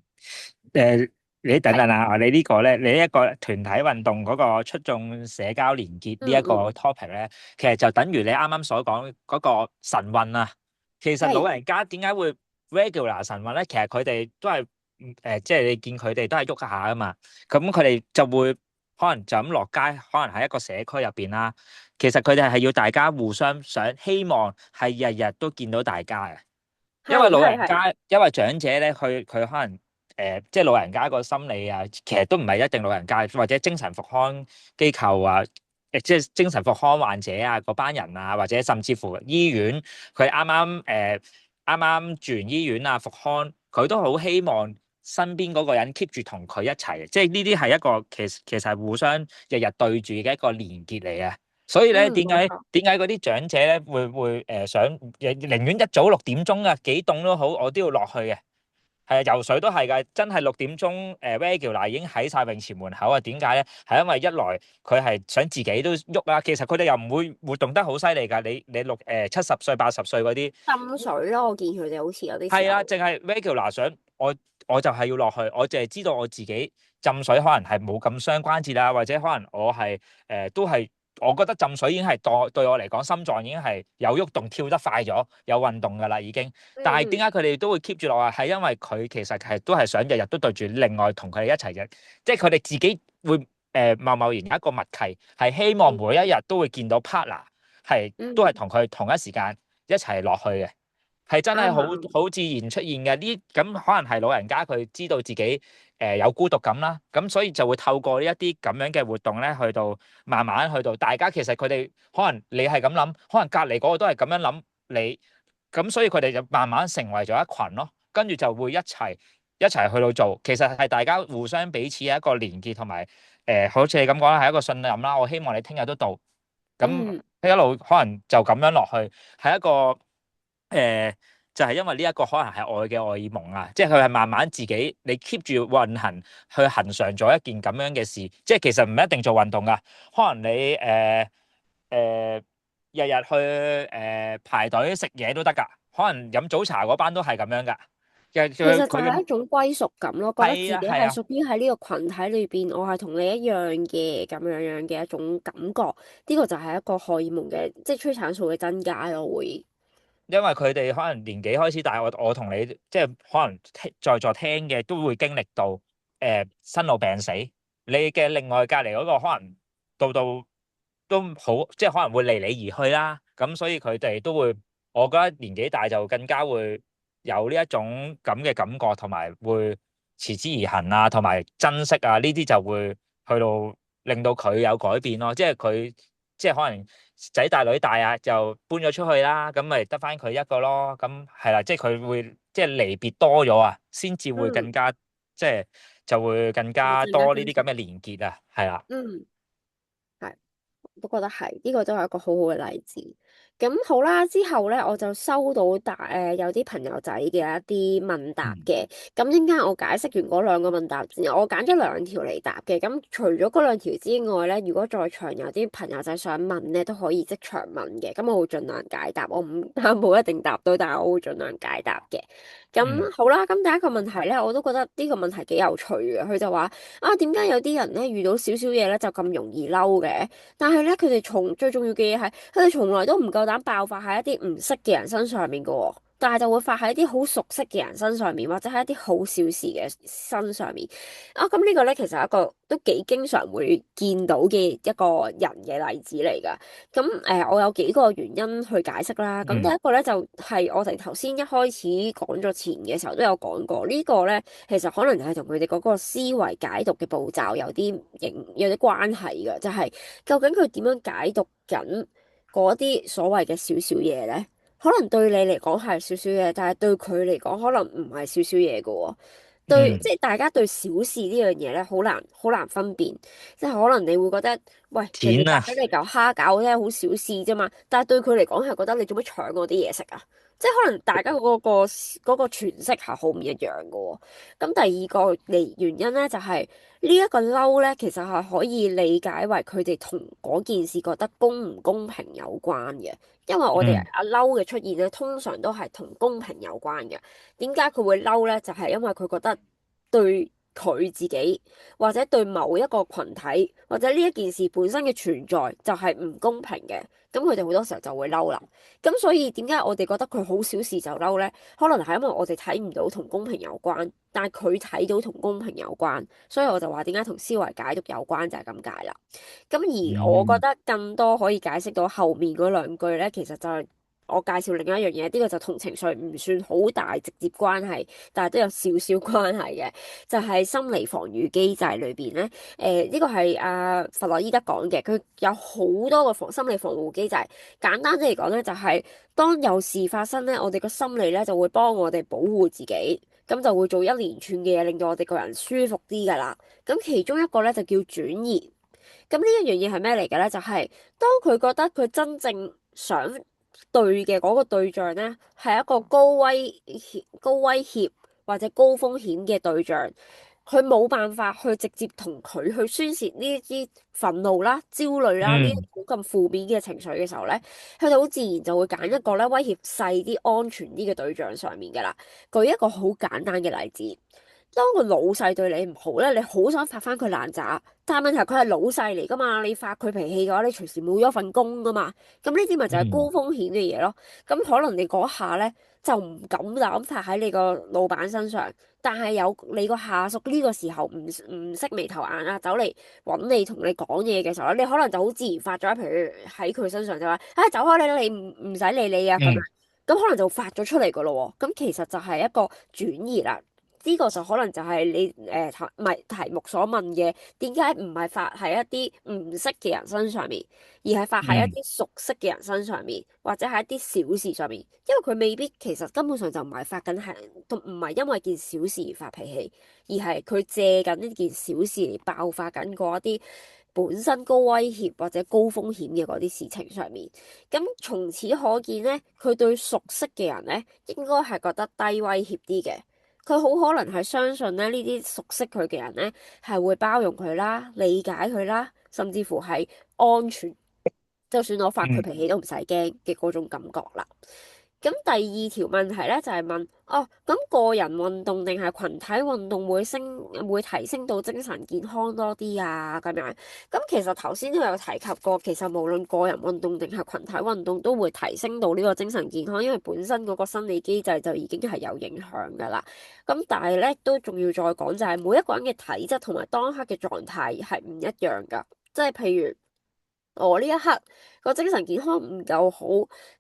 [SPEAKER 1] 誒，你等
[SPEAKER 2] 係，
[SPEAKER 1] 等啊！你呢個咧，你一個團體運動嗰個出眾社交連結呢一個
[SPEAKER 2] 嗯嗯，topic
[SPEAKER 1] 咧，其實就等於你啱啱所講嗰個晨運啊。其實老
[SPEAKER 2] 係，
[SPEAKER 1] 人家點解會 regular 晨運咧？其實佢哋都係即係你見佢哋都係喐下啊嘛。咁佢哋就會可能就咁落街，可能喺一個社區入邊啦。其實佢哋係要大家互相希望係日日都見到大家嘅。因為
[SPEAKER 2] 係係係，
[SPEAKER 1] 因為長者咧，佢可能即係老人家個心理啊，其實都唔係一定老人家，或者精神復康機構啊，即係精神復康患者啊嗰班人啊，或者甚至乎醫院，佢啱啱住完醫院啊復康，佢都好希望身邊嗰個人 keep 住同佢一齊，即係呢啲係一個其實係互相日日對住嘅一個連結嚟嘅。所以咧，
[SPEAKER 2] 嗯，
[SPEAKER 1] 點解
[SPEAKER 2] 冇錯。
[SPEAKER 1] 點解嗰啲長者咧會想寧願一早6點鐘啊，幾凍都好，我都要落去嘅，係啊，游水都係㗎，真係6點鐘regular 已經喺晒泳池門口啊！點解咧？係因為一來佢係想自己都喐啦，其實佢哋又唔會活動得好犀利㗎。你70歲80歲嗰啲
[SPEAKER 2] 浸水咯，我見佢哋好似有啲時
[SPEAKER 1] 係啊，
[SPEAKER 2] 候。
[SPEAKER 1] 淨係 regular 想我就係要落去，我淨係知道我自己浸水可能係冇咁傷關節啦，或者可能我係都係我覺得浸水已經係對我嚟講心臟已經係有喐動跳得快咗，有運動㗎啦已經。但係點
[SPEAKER 2] 嗯
[SPEAKER 1] 解佢哋都會 keep 住落啊？係因為佢其實係都係想日日都對住另外同佢哋一齊嘅，即係佢哋自己會貿貿然有一個默契，係希望每一日都會見到 partner 係都係
[SPEAKER 2] 嗯
[SPEAKER 1] 同佢同一時間一齊落去嘅。係真係好
[SPEAKER 2] 啱
[SPEAKER 1] 好自然出現嘅，呢咁可能係老人家佢知道自己有孤獨感啦，咁所以就會透過呢一啲咁樣嘅活動咧，去到慢慢去到大家其實佢哋可能你係咁諗，可能隔離嗰個都係咁樣諗你，咁所以佢哋就慢慢成為咗一群咯，跟住就會一齊去到做，其實係大家互相彼此嘅一個連結同埋好似你咁講啦，係一個信任啦。我希望你聽日都到，咁
[SPEAKER 2] 嗯。
[SPEAKER 1] 一路可能就咁樣落去，係一個。誒、就係因為呢一個可能係愛嘅荷爾蒙啊，即係佢係慢慢自己你 keep 住運行去恒常做一件咁樣嘅事，即係其實唔一定做運動噶，可能你日日去排隊食嘢都得噶，可能飲早茶嗰班都係咁樣噶，其實
[SPEAKER 2] 其實就
[SPEAKER 1] 佢嘅
[SPEAKER 2] 係一種歸屬感咯，覺得自己
[SPEAKER 1] 係啊係啊。
[SPEAKER 2] 係屬於喺呢個群體裏邊，我係同你一樣嘅咁樣樣嘅一種感覺。呢個就係一個荷爾蒙嘅，即係催產素嘅增加咯，會。
[SPEAKER 1] 因為佢哋可能年紀開始大，我同你即係可能在座聽嘅都會經歷到生老病死。你嘅另外隔離嗰個可能到都好，即係可能會離你而去啦。咁所以佢哋都會，我覺得年紀大就更加會有呢一種咁嘅感覺，同埋會持之以恆啊，同埋珍惜啊，呢啲就會去到令到佢有改變咯。即係佢即係可能。仔大女大啊，就搬咗出去啦，咁咪得翻佢一個咯。咁係啦，即係佢會即係離別多咗啊，先至會更
[SPEAKER 2] 嗯，
[SPEAKER 1] 加即係就會更
[SPEAKER 2] 會
[SPEAKER 1] 加
[SPEAKER 2] 更加珍惜。
[SPEAKER 1] 多呢啲咁嘅連結啊，係啦。
[SPEAKER 2] 嗯，係。都覺得係，呢個都係一個好好嘅例子。咁好啦，之後咧我就收到有啲朋友仔嘅一啲問答
[SPEAKER 1] 嗯
[SPEAKER 2] 嘅。咁陣間我解釋完嗰兩個問答之後，我揀咗兩條嚟答嘅。咁除咗嗰兩條之外咧，如果在場有啲朋友仔想問咧，都可以即場問嘅。咁我會盡量解答，我唔擔保一定答到，但係我會盡量解答嘅。
[SPEAKER 1] 嗯
[SPEAKER 2] 咁好啦，咁第一個問題咧，我都覺得呢個問題幾有趣嘅。佢就話啊，點解有啲人咧遇到少少嘢咧就咁容易嬲嘅？但係咧，佢哋最重要嘅嘢係，佢哋從來都唔夠膽爆發喺一啲唔識嘅人身上面噶喎，但係就會發喺一啲好熟悉嘅人身上面，或者係一啲好小事嘅身上面。啊，咁呢個咧其實係一個都幾經常會見到嘅一個人嘅例子嚟噶。咁我有幾個原因去解釋啦。咁第
[SPEAKER 1] 嗯
[SPEAKER 2] 一個咧就係我哋頭先一開始講咗前嘅時候都有講過，呢個咧其實可能係同佢哋嗰個思維解讀嘅步驟有啲關係嘅，就係究竟佢點樣解讀緊嗰啲所謂嘅少少嘢咧？可能對你嚟講係少少嘢，但係對佢嚟講可能唔係少少嘢嘅喎。對，
[SPEAKER 1] 嗯，
[SPEAKER 2] 即係大家對小事呢樣嘢咧，好難分辨。即係可能你會覺得，喂，人哋
[SPEAKER 1] 錢啊，
[SPEAKER 2] 夾咗你嚿蝦餃咧，好小事啫嘛。但係對佢嚟講係覺得你做乜搶我啲嘢食啊？即係可能大家嗰個詮釋係好唔一樣嘅喎。咁第二個原因咧，就係呢一個嬲咧，其實係可以理解為佢哋同嗰件事覺得公唔公平有關嘅。因為我哋
[SPEAKER 1] 嗯
[SPEAKER 2] 嬲嘅出現咧，通常都係同公平有關嘅。點解佢會嬲咧？就係因為佢覺得對佢自己或者對某一個群體或者呢一件事本身嘅存在就係唔公平嘅，咁佢哋好多時候就會嬲啦。咁所以點解我哋覺得佢好小事就嬲咧？可能係因為我哋睇唔到同公平有關，但係佢睇到同公平有關，所以我就話點解同思維解讀有關就係咁解啦。咁而我覺
[SPEAKER 1] 嗯
[SPEAKER 2] 得更多可以解釋到後面嗰兩句咧，其實就係我介紹另一樣嘢，呢個就同情緒唔算好大直接關係，但係都有少少關係嘅，就係心理防禦機制裏邊咧。呢個係弗洛伊德講嘅，佢有好多個心理防護機制。簡單啲嚟講咧，就係當有事發生咧，我哋個心理咧就會幫我哋保護自己，咁就會做一連串嘅嘢，令到我哋個人舒服啲噶啦。咁其中一個咧就叫轉移。咁呢一樣嘢係咩嚟嘅咧？就係當佢覺得佢真正想對嘅嗰個對象咧，係一個高威脅或者高風險嘅對象，佢冇辦法去直接同佢去宣泄呢一啲憤怒啦、焦慮啦呢啲
[SPEAKER 1] 嗯
[SPEAKER 2] 好咁負面嘅情緒嘅時候咧，佢哋好自然就會揀一個咧威脅細啲、安全啲嘅對象上面噶啦。舉一個好簡單嘅例子。當個老細對你唔好咧，你好想發翻佢爛渣，但係問題佢係老細嚟噶嘛，你發佢脾氣嘅話，你隨時冇咗份工噶嘛。咁呢啲咪就係高
[SPEAKER 1] 嗯
[SPEAKER 2] 風險嘅嘢咯。咁可能你嗰下咧就唔敢膽發喺你個老闆身上，但係有你個下屬呢個時候唔識眉頭眼啊，走嚟揾你同你講嘢嘅時候咧，你可能就好自然發咗，譬如喺佢身上就話，唉、走開你，你唔使理你啊咁樣。
[SPEAKER 1] 嗯
[SPEAKER 2] 咁可能就發咗出嚟噶咯喎，咁其實就係一個轉移啦。呢個就可能就係你唔係題目所問嘅，點解唔係發喺一啲唔識嘅人身上面，而係發喺一
[SPEAKER 1] 嗯
[SPEAKER 2] 啲熟悉嘅人身上面，或者係一啲小事上面？因為佢未必其實根本上就唔係發緊係，都唔係因為件小事而發脾氣，而係佢借緊呢件小事嚟爆發緊嗰一啲本身高威脅或者高風險嘅嗰啲事情上面。咁從此可見咧，佢對熟悉嘅人咧，應該係覺得低威脅啲嘅。佢好可能係相信咧，呢啲熟悉佢嘅人咧，係會包容佢啦、理解佢啦，甚至乎係安全，就算我發佢
[SPEAKER 1] 嗯
[SPEAKER 2] 脾氣都唔使驚嘅嗰種感覺啦。咁第二條問題咧就係問，哦，咁個人運動定係群體運動會提升到精神健康多啲啊？咁樣，咁其實頭先都有提及過，其實無論個人運動定係群體運動都會提升到呢個精神健康，因為本身嗰個生理機制就已經係有影響噶啦。咁但係咧都仲要再講，就係每一個人嘅體質同埋當刻嘅狀態係唔一樣噶，即係譬如。我呢一刻個精神健康唔夠好，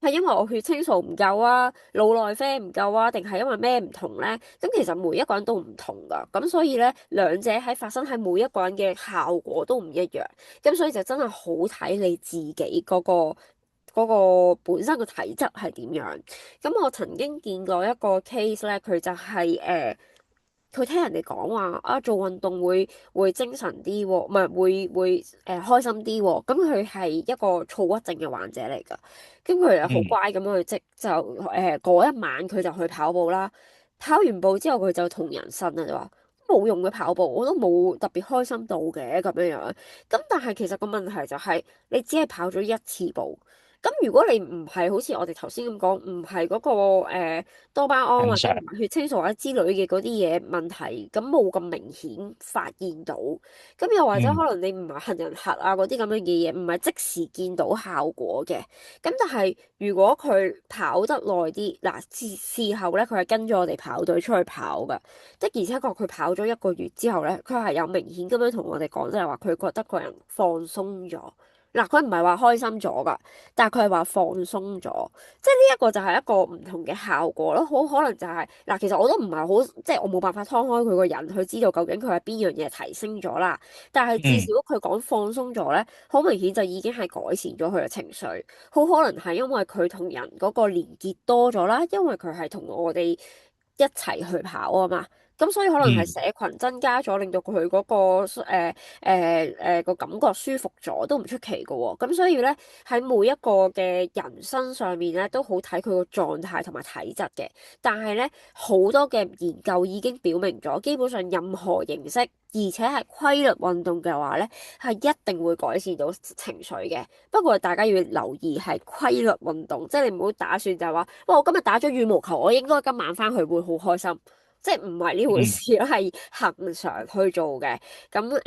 [SPEAKER 2] 係因為我血清素唔夠啊，腦內啡唔夠啊，定係因為咩唔同咧？咁其實每一個人都唔同噶，咁所以咧兩者喺發生喺每一個人嘅效果都唔一樣，咁所以就真係好睇你自己嗰個本身個體質係點樣。咁我曾經見過一個 case 咧，佢就係佢聽人哋講話啊，做運動會精神啲喎，唔係會開心啲喎。咁佢係一個躁鬱症嘅患者嚟㗎，咁佢又好
[SPEAKER 1] 嗯
[SPEAKER 2] 乖咁樣去就嗰一晚佢就去跑步啦。跑完步之後佢就同人呻啦，就話冇用嘅跑步，我都冇特別開心到嘅咁樣樣。咁但係其實個問題就係你只係跑咗一次步。咁如果你唔係好似我哋頭先咁講，唔係嗰個多巴胺或者唔
[SPEAKER 1] 正常。
[SPEAKER 2] 係血清素或者之類嘅嗰啲嘢問題，咁冇咁明顯發現到，咁又或者
[SPEAKER 1] 嗯
[SPEAKER 2] 可能你唔係杏仁核啊嗰啲咁樣嘅嘢，唔係即時見到效果嘅，咁但係如果佢跑得耐啲，嗱事後咧，佢係跟咗我哋跑隊出去跑噶，的而且確佢跑咗1個月之後咧，佢係有明顯咁樣同我哋講，即係話佢覺得個人放鬆咗。嗱，佢唔係話開心咗噶，但係佢係話放鬆咗，即係呢一個就係一個唔同嘅效果咯。好可能就係嗱，其實我都唔係好，即係我冇辦法劏開佢個人去知道究竟佢係邊樣嘢提升咗啦。但係至少
[SPEAKER 1] 嗯
[SPEAKER 2] 佢講放鬆咗咧，好明顯就已經係改善咗佢嘅情緒。好可能係因為佢同人嗰個連結多咗啦，因為佢係同我哋一齊去跑啊嘛。咁所以可能係
[SPEAKER 1] 嗯
[SPEAKER 2] 社群增加咗，令到佢嗰個個感覺舒服咗，都唔出奇嘅喎。咁所以咧，喺每一個嘅人身上面咧，都好睇佢個狀態同埋體質嘅。但係咧，好多嘅研究已經表明咗，基本上任何形式，而且係規律運動嘅話咧，係一定會改善到情緒嘅。不過大家要留意係規律運動，即係你唔好打算就係話，哇！我今日打咗羽毛球，我應該今晚翻去會好開心。即係唔係呢回
[SPEAKER 1] 嗯
[SPEAKER 2] 事咯，係恒常去做嘅。咁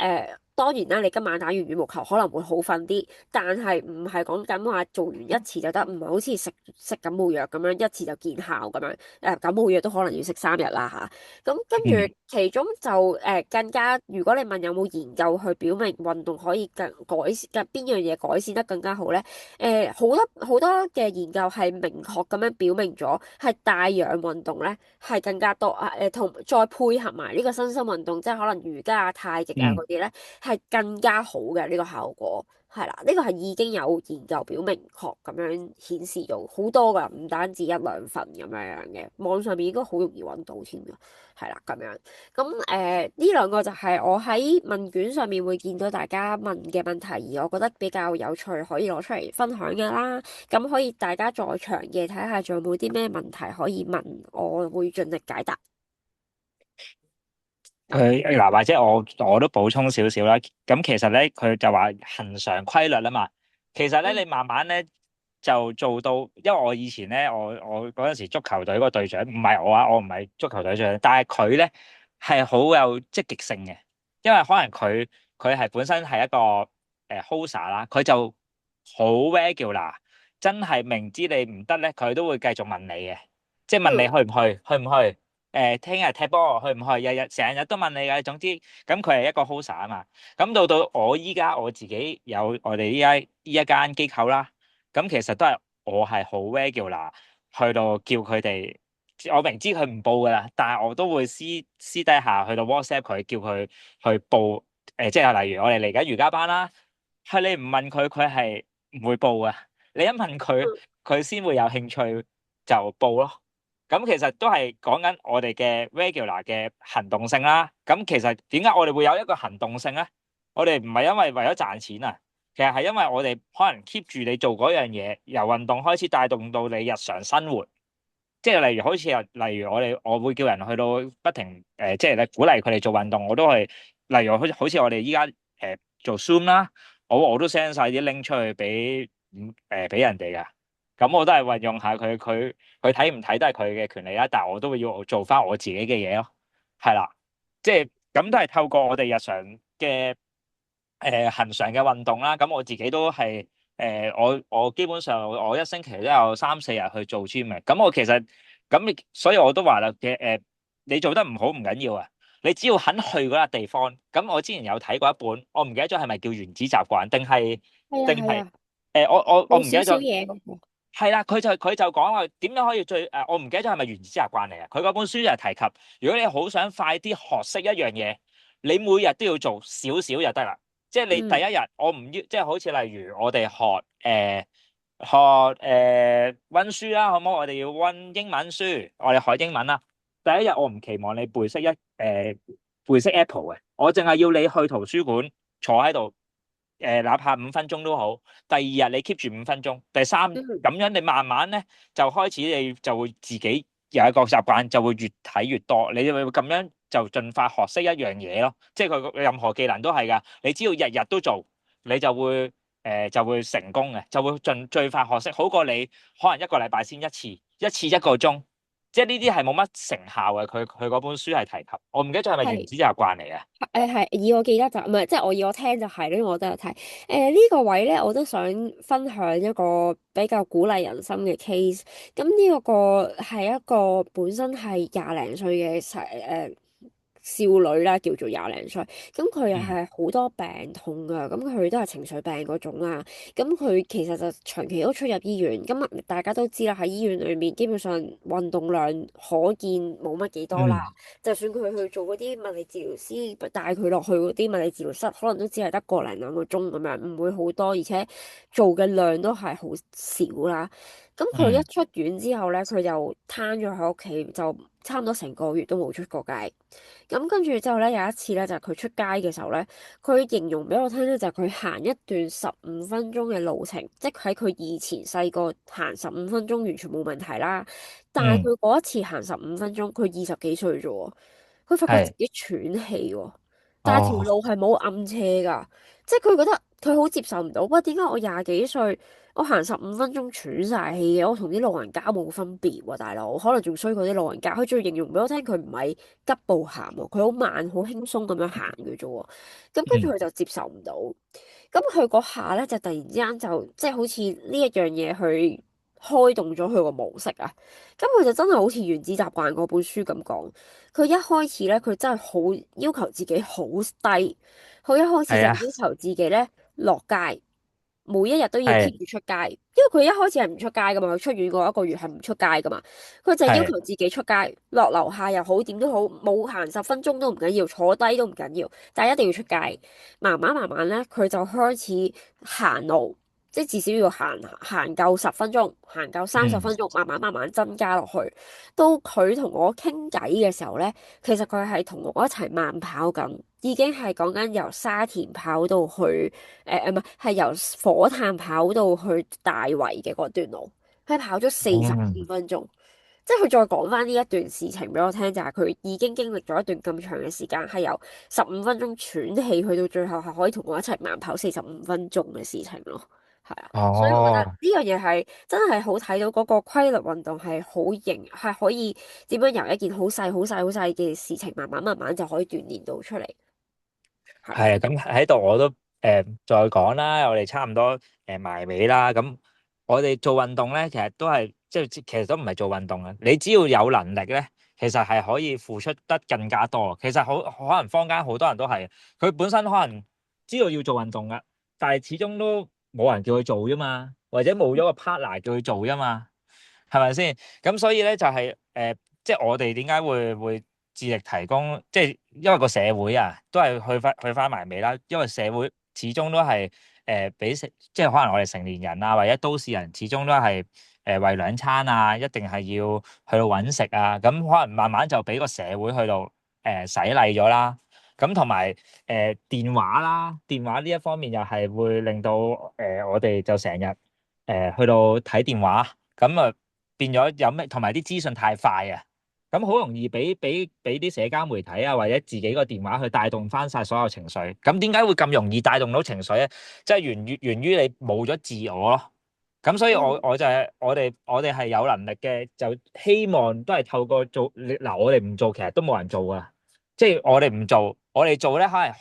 [SPEAKER 2] 當然啦，你今晚打完羽毛球可能會好瞓啲，但係唔係講緊話做完一次就得，唔係好似食感冒藥咁樣一次就見效咁樣。感冒藥都可能要食3日啦嚇。咁跟
[SPEAKER 1] 嗯
[SPEAKER 2] 住其中就更加，如果你問有冇研究去表明運動可以更改善嘅邊樣嘢改善得更加好咧？好多好多嘅研究係明確咁樣表明咗，係帶氧運動咧係更加多啊！同再配合埋呢個身心運動，即係可能瑜伽啊、太極啊嗰
[SPEAKER 1] 嗯
[SPEAKER 2] 啲咧，係更加好嘅呢個效果。係啦，呢個係已經有研究表明確咁樣顯示到好多噶，唔單止一兩份咁樣樣嘅，網上面應該好容易揾到添㗎。係啦，咁樣咁呢兩個就係我喺問卷上面會見到大家問嘅問題，而我覺得比較有趣，可以攞出嚟分享嘅啦。咁可以大家在場嘅睇下，仲有冇啲咩問題可以問，我會盡力解答。
[SPEAKER 1] 佢嗱，或者我都補充少少啦。咁其實咧，佢就話恒常規律啊嘛。其實咧，
[SPEAKER 2] 嗯
[SPEAKER 1] 你慢慢咧就做到，因為我以前咧，我嗰陣時足球隊嗰個隊長，唔係我啊，我唔係足球隊長，但係佢咧係好有積極性嘅，因為可能佢係本身係一個hoser 啦，佢就好 regular，真係明知你唔得咧，佢都會繼續問你嘅，即係問你
[SPEAKER 2] 嗯
[SPEAKER 1] 去唔去，去唔去？聽日踢波去唔去？日日成日都問你嘅。總之，咁佢係一個 hoser 啊嘛。咁到我依家我自己有我哋依一間機構啦。咁其實都係我係好 regular 去到叫佢哋。我明知佢唔報噶啦，但係我都會私底下去到 WhatsApp 佢，叫佢去報。即係例如我哋嚟緊瑜伽班啦，係你唔問佢，佢係唔會報嘅。你一問佢，
[SPEAKER 2] 嗯
[SPEAKER 1] 佢先會有興趣就報咯。咁其實都係講緊我哋嘅 regular 嘅行動性啦。咁其實點解我哋會有一個行動性咧？我哋唔係因為咗賺錢啊，其實係因為我哋可能 keep 住你做嗰樣嘢，由運動開始帶動到你日常生活。即係例如好似例如我會叫人去到不停即係咧鼓勵佢哋做運動，我都係例如好似我哋依家做 Zoom 啦，我都 send 晒啲 link 出去俾人哋噶。咁我都係運用下佢睇唔睇都係佢嘅權利啦，但係我都會要做翻我自己嘅嘢咯。係啦，即係咁都係透過我哋日常嘅恒常嘅運動啦。咁我自己都係我基本上我一星期都有3、4日去做 gym 嘅。咁我其實咁所以我都話啦嘅你做得唔好唔緊要啊，你只要肯去嗰個地方。咁我之前有睇過一本，我唔記得咗係咪叫原子習慣，定係
[SPEAKER 2] 係啊係啊，
[SPEAKER 1] 我唔記得咗。
[SPEAKER 2] 做少少嘢嗰個。
[SPEAKER 1] 係啦，佢就講話點樣可以我唔記得咗係咪原子習慣嚟啊？佢嗰本書就係提及，如果你好想快啲學識一樣嘢，你每日都要做少少就得啦。即係你第
[SPEAKER 2] 嗯
[SPEAKER 1] 一日，我唔要，即係好似例如我哋學温書啦，好唔好？我哋要温英文書，我哋學英文啦。第一日我唔期望你背識 Apple 嘅，我淨係要你去圖書館坐喺度。哪怕5分鐘都好。第二日你 keep 住5分鐘，第三
[SPEAKER 2] 嗯，
[SPEAKER 1] 咁樣你慢慢咧就開始你就會自己有一個習慣，就會越睇越多，你會咁樣就盡快學識一樣嘢咯。即係佢任何技能都係㗎，你只要日日都做，你就會成功嘅，就會最快學識，好過你可能一個禮拜先一次，一次1個鐘。即係呢啲係冇乜成效嘅。佢嗰本書係提及，我唔記得咗係咪原
[SPEAKER 2] 係。
[SPEAKER 1] 子習慣嚟嘅。
[SPEAKER 2] 係，以我記得就唔係，即係我以我聽就係，因為我都有睇。呢個位咧，我都想分享一個比較鼓勵人心嘅 case。咁呢個係一個本身係廿零歲嘅少女啦，叫做廿零歲。咁佢又
[SPEAKER 1] 嗯
[SPEAKER 2] 係好多病痛噶，咁佢都係情緒病嗰種啦。咁佢其實就長期都出入醫院。咁大家都知啦，喺醫院裏面基本上運動量可見冇乜幾多啦。
[SPEAKER 1] 嗯
[SPEAKER 2] 就算佢去做嗰啲物理治療師帶佢落去嗰啲物理治療室，可能都只係得個零2個鐘咁樣，唔會好多，而且做嘅量都係好少啦。咁佢一
[SPEAKER 1] 嗯
[SPEAKER 2] 出院之後咧，佢就攤咗喺屋企，就差唔多成個月都冇出過街。咁跟住之後咧，有一次咧，就係佢出街嘅時候咧，佢形容俾我聽咧，就係佢行一段15分鐘嘅路程，即係喺佢以前細個行15分鐘完全冇問題啦。但係
[SPEAKER 1] 嗯，
[SPEAKER 2] 佢嗰一次行15分鐘，佢20幾歲啫喎，佢發覺自
[SPEAKER 1] 係。
[SPEAKER 2] 己喘氣喎，但係條
[SPEAKER 1] 哦。
[SPEAKER 2] 路係冇暗斜㗎，即係佢覺得佢好接受唔到。喂，點解我20幾歲我行15分鐘喘晒氣嘅？我同啲老人家冇分別喎，大佬，可能仲衰過啲老人家。佢仲要形容俾我聽，佢唔係急步行喎，佢好慢好輕鬆咁樣行嘅啫喎。咁跟住
[SPEAKER 1] 嗯
[SPEAKER 2] 佢就接受唔到。咁佢嗰下咧就突然之間就即係好似呢一樣嘢去開動咗佢個模式啊！咁佢就真係好似原子習慣嗰本書咁講，佢一開始咧佢真係好要求自己好低，佢一開始就
[SPEAKER 1] 係啊。
[SPEAKER 2] 要求自己咧落街，每一日都要
[SPEAKER 1] 係
[SPEAKER 2] keep 住出街，因為佢一開始係唔出街噶嘛，佢出院嗰1個月係唔出街噶嘛，佢就係要
[SPEAKER 1] 係。
[SPEAKER 2] 求自己出街，落樓下又好，點都好，冇行10分鐘都唔緊要，坐低都唔緊要，但係一定要出街。慢慢咧，佢就開始行路，即係至少要行夠10分鐘，行夠30
[SPEAKER 1] 嗯
[SPEAKER 2] 分鐘，慢慢增加落去。到佢同我傾偈嘅時候咧，其實佢係同我一齊慢跑緊，已經係講緊由沙田跑到去唔係，係由火炭跑到去大圍嘅嗰段路，佢跑咗45
[SPEAKER 1] 嗯
[SPEAKER 2] 分鐘。即係佢再講翻呢一段事情俾我聽，就係佢已經經歷咗一段咁長嘅時間，係由15分鐘喘氣去到最後係可以同我一齊慢跑45分鐘嘅事情咯。係啊，所以我覺得
[SPEAKER 1] 哦，
[SPEAKER 2] 呢樣嘢係真係好睇到嗰個規律運動係好型，係可以點樣由一件好細、好細、好細嘅事情，慢慢慢慢就可以鍛鍊到出嚟。係啊，
[SPEAKER 1] 係啊，咁喺度我都再講啦，我哋差唔多埋尾啦。咁我哋做運動咧，其實都係即係其實都唔係做運動啊。你只要有能力咧，其實係可以付出得更加多。其實好可能坊間好多人都係，佢本身可能知道要做運動噶，但係始終都冇人叫佢做啫嘛，或者冇咗個 partner 叫佢做啫嘛。係咪先？咁所以咧就係、即係我哋點解會致力提供，即係因為個社會啊，都係去翻埋尾啦。因為社會始終都係俾食，即係可能我哋成年人啊，或者都市人，始終都係為兩餐啊，一定係要去到揾食啊。咁可能慢慢就俾個社會去到洗禮咗啦。咁同埋電話啦，電話呢一方面又係會令到我哋就成日去到睇電話。咁啊變咗有咩，同埋啲資訊太快啊，咁好容易俾啲社交媒體啊，或者自己個電話去帶動翻晒所有情緒。咁點解會咁容易帶動到情緒咧？即係源於你冇咗自我咯。咁所以
[SPEAKER 2] 嗯
[SPEAKER 1] 我就係我哋係有能力嘅，就希望都係透過做嗱，我哋唔做其實都冇人做噶。即係我哋唔做，我哋做咧，可能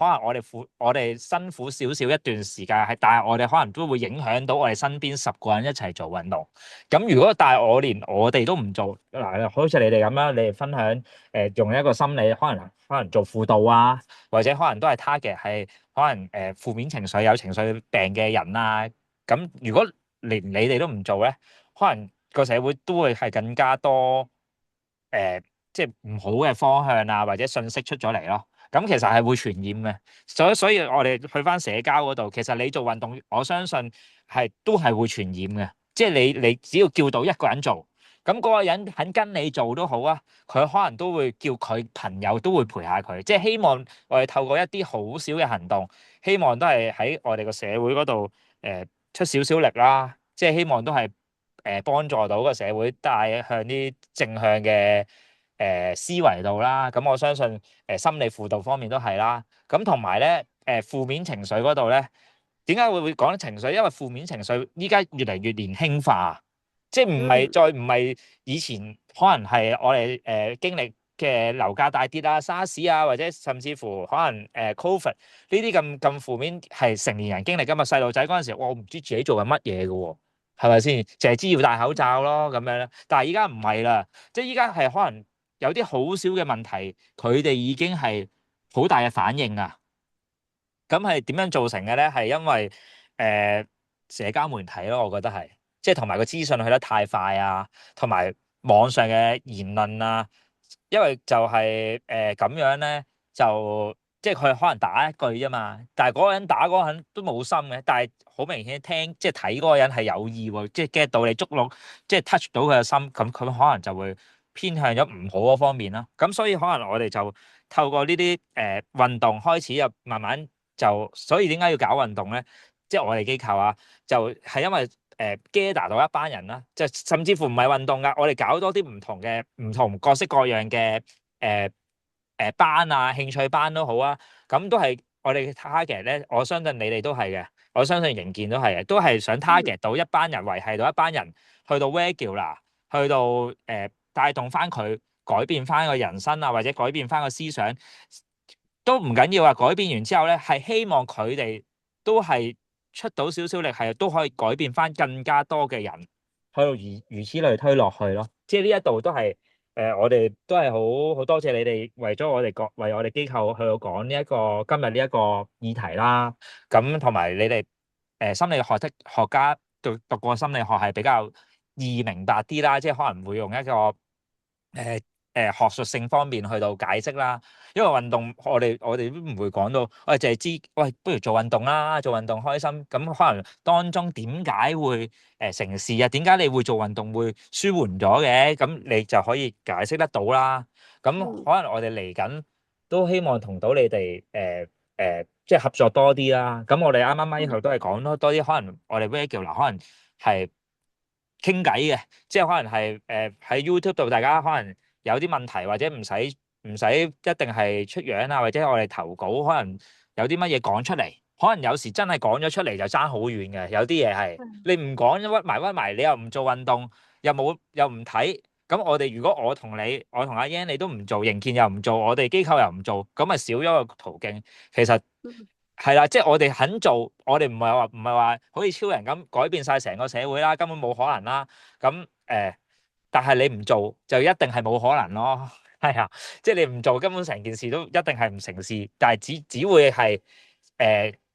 [SPEAKER 1] 我哋辛苦少少一段時間，係但係我哋可能都會影響到我哋身邊10個人一齊做運動。咁如果但係我連我哋都唔做，嗱，好似你哋咁樣，你哋分享用一個心理，可能做輔導啊，或者可能都係 target 係可能負面情緒有情緒病嘅人啊。咁如果連你哋都唔做咧，可能個社會都會係更加多即係唔好嘅方向啊，或者信息出咗嚟咯。咁其實係會傳染嘅，所以我哋去翻社交嗰度，其實你做運動，我相信都係會傳染嘅。即係你只要叫到一個人做，咁嗰個人肯跟你做都好啊，佢可能都會叫佢朋友都會陪下佢。即係希望我哋透過一啲好少嘅行動，希望都係喺我哋個社會嗰度出少少力啦。即係希望都係幫助到個社會帶向啲正向嘅思維度啦。咁我相信心理輔導方面都係啦。咁同埋咧負面情緒嗰度咧，點解會講情緒？因為負面情緒依家越嚟越年輕化，即係
[SPEAKER 2] 嗯
[SPEAKER 1] 唔係以前可能係我哋經歷嘅樓價大跌啊、沙士啊，或者甚至乎可能Covid 呢啲咁負面係成年人經歷㗎嘛。細路仔嗰陣時，我唔知自己做緊乜嘢嘅喎，係咪先？淨係知要戴口罩咯咁樣咧。但係依家唔係啦，即係依家係可能有啲好少嘅問題，佢哋已經係好大嘅反應啊。咁係點樣造成嘅咧？係因為社交媒體咯，我覺得係，即係同埋個資訊去得太快啊，同埋網上嘅言論啊。因為就係咁樣咧，就即係佢可能打一句啫嘛，但係嗰個人打嗰個人都冇心嘅，但係好明顯聽即係睇嗰個人係有意喎，即係 get 到你捉落，即係 touch 到佢嘅心，咁佢可能就會偏向咗唔好嗰方面啦。咁所以可能我哋就透過呢啲運動開始，又慢慢就，所以點解要搞運動咧？即係我哋機構啊，就係因為gather 到一班人啦，即係甚至乎唔係運動噶，我哋搞多啲唔同各式各樣嘅誒班啊、興趣班都好啊。咁都係我哋嘅 target 咧。我相信你哋都係嘅，我相信營建都係嘅，都係想 target 到一班人，維係到一班人去到 regular，去到帶動翻佢改變翻個人生啊，或者改變翻個思想都唔緊要啊。改變完之後咧，係希望佢哋都係出到少少力，係都可以改變翻更加多嘅人，去到如此類推落去咯。即係呢一度都係我哋都係好多謝你哋為我哋機構去到講呢一個今日呢一個議題啦。咁同埋你哋心理學家讀過心理學係比較易明白啲啦，即係可能會用一個誒學術性方面去到解釋啦。因為運動我哋都唔會講到，我哋淨係知，喂，不如做運動啦，做運動開心。咁可能當中點解會成事啊？點解你會做運動會舒緩咗嘅？咁你就可以解釋得到啦。咁
[SPEAKER 2] 嗯
[SPEAKER 1] 可能我哋嚟緊都希望同到你哋即係合作多啲啦。咁我哋啱啱呢
[SPEAKER 2] 嗯
[SPEAKER 1] 度都係講多啲，可能我哋 regular 可能係傾偈嘅，即係可能係喺 YouTube 度，大家可能有啲問題或者唔使一定係出樣啊，或者我哋投稿，可能有啲乜嘢講出嚟，可能有時真係講咗出嚟就爭好遠嘅，有啲嘢係你唔講屈埋，你又唔做運動，又唔睇。咁如果我同阿 Yan 你都唔做，營建又唔做，我哋機構又唔做，咁咪少咗個途徑。其實
[SPEAKER 2] 嗯
[SPEAKER 1] 係啦，即係我哋肯做，我哋唔係話好似超人咁改變晒成個社會啦，根本冇可能啦。咁但係你唔做就一定係冇可能咯。係啊，即係你唔做，根本成件事都一定係唔成事，但係只會係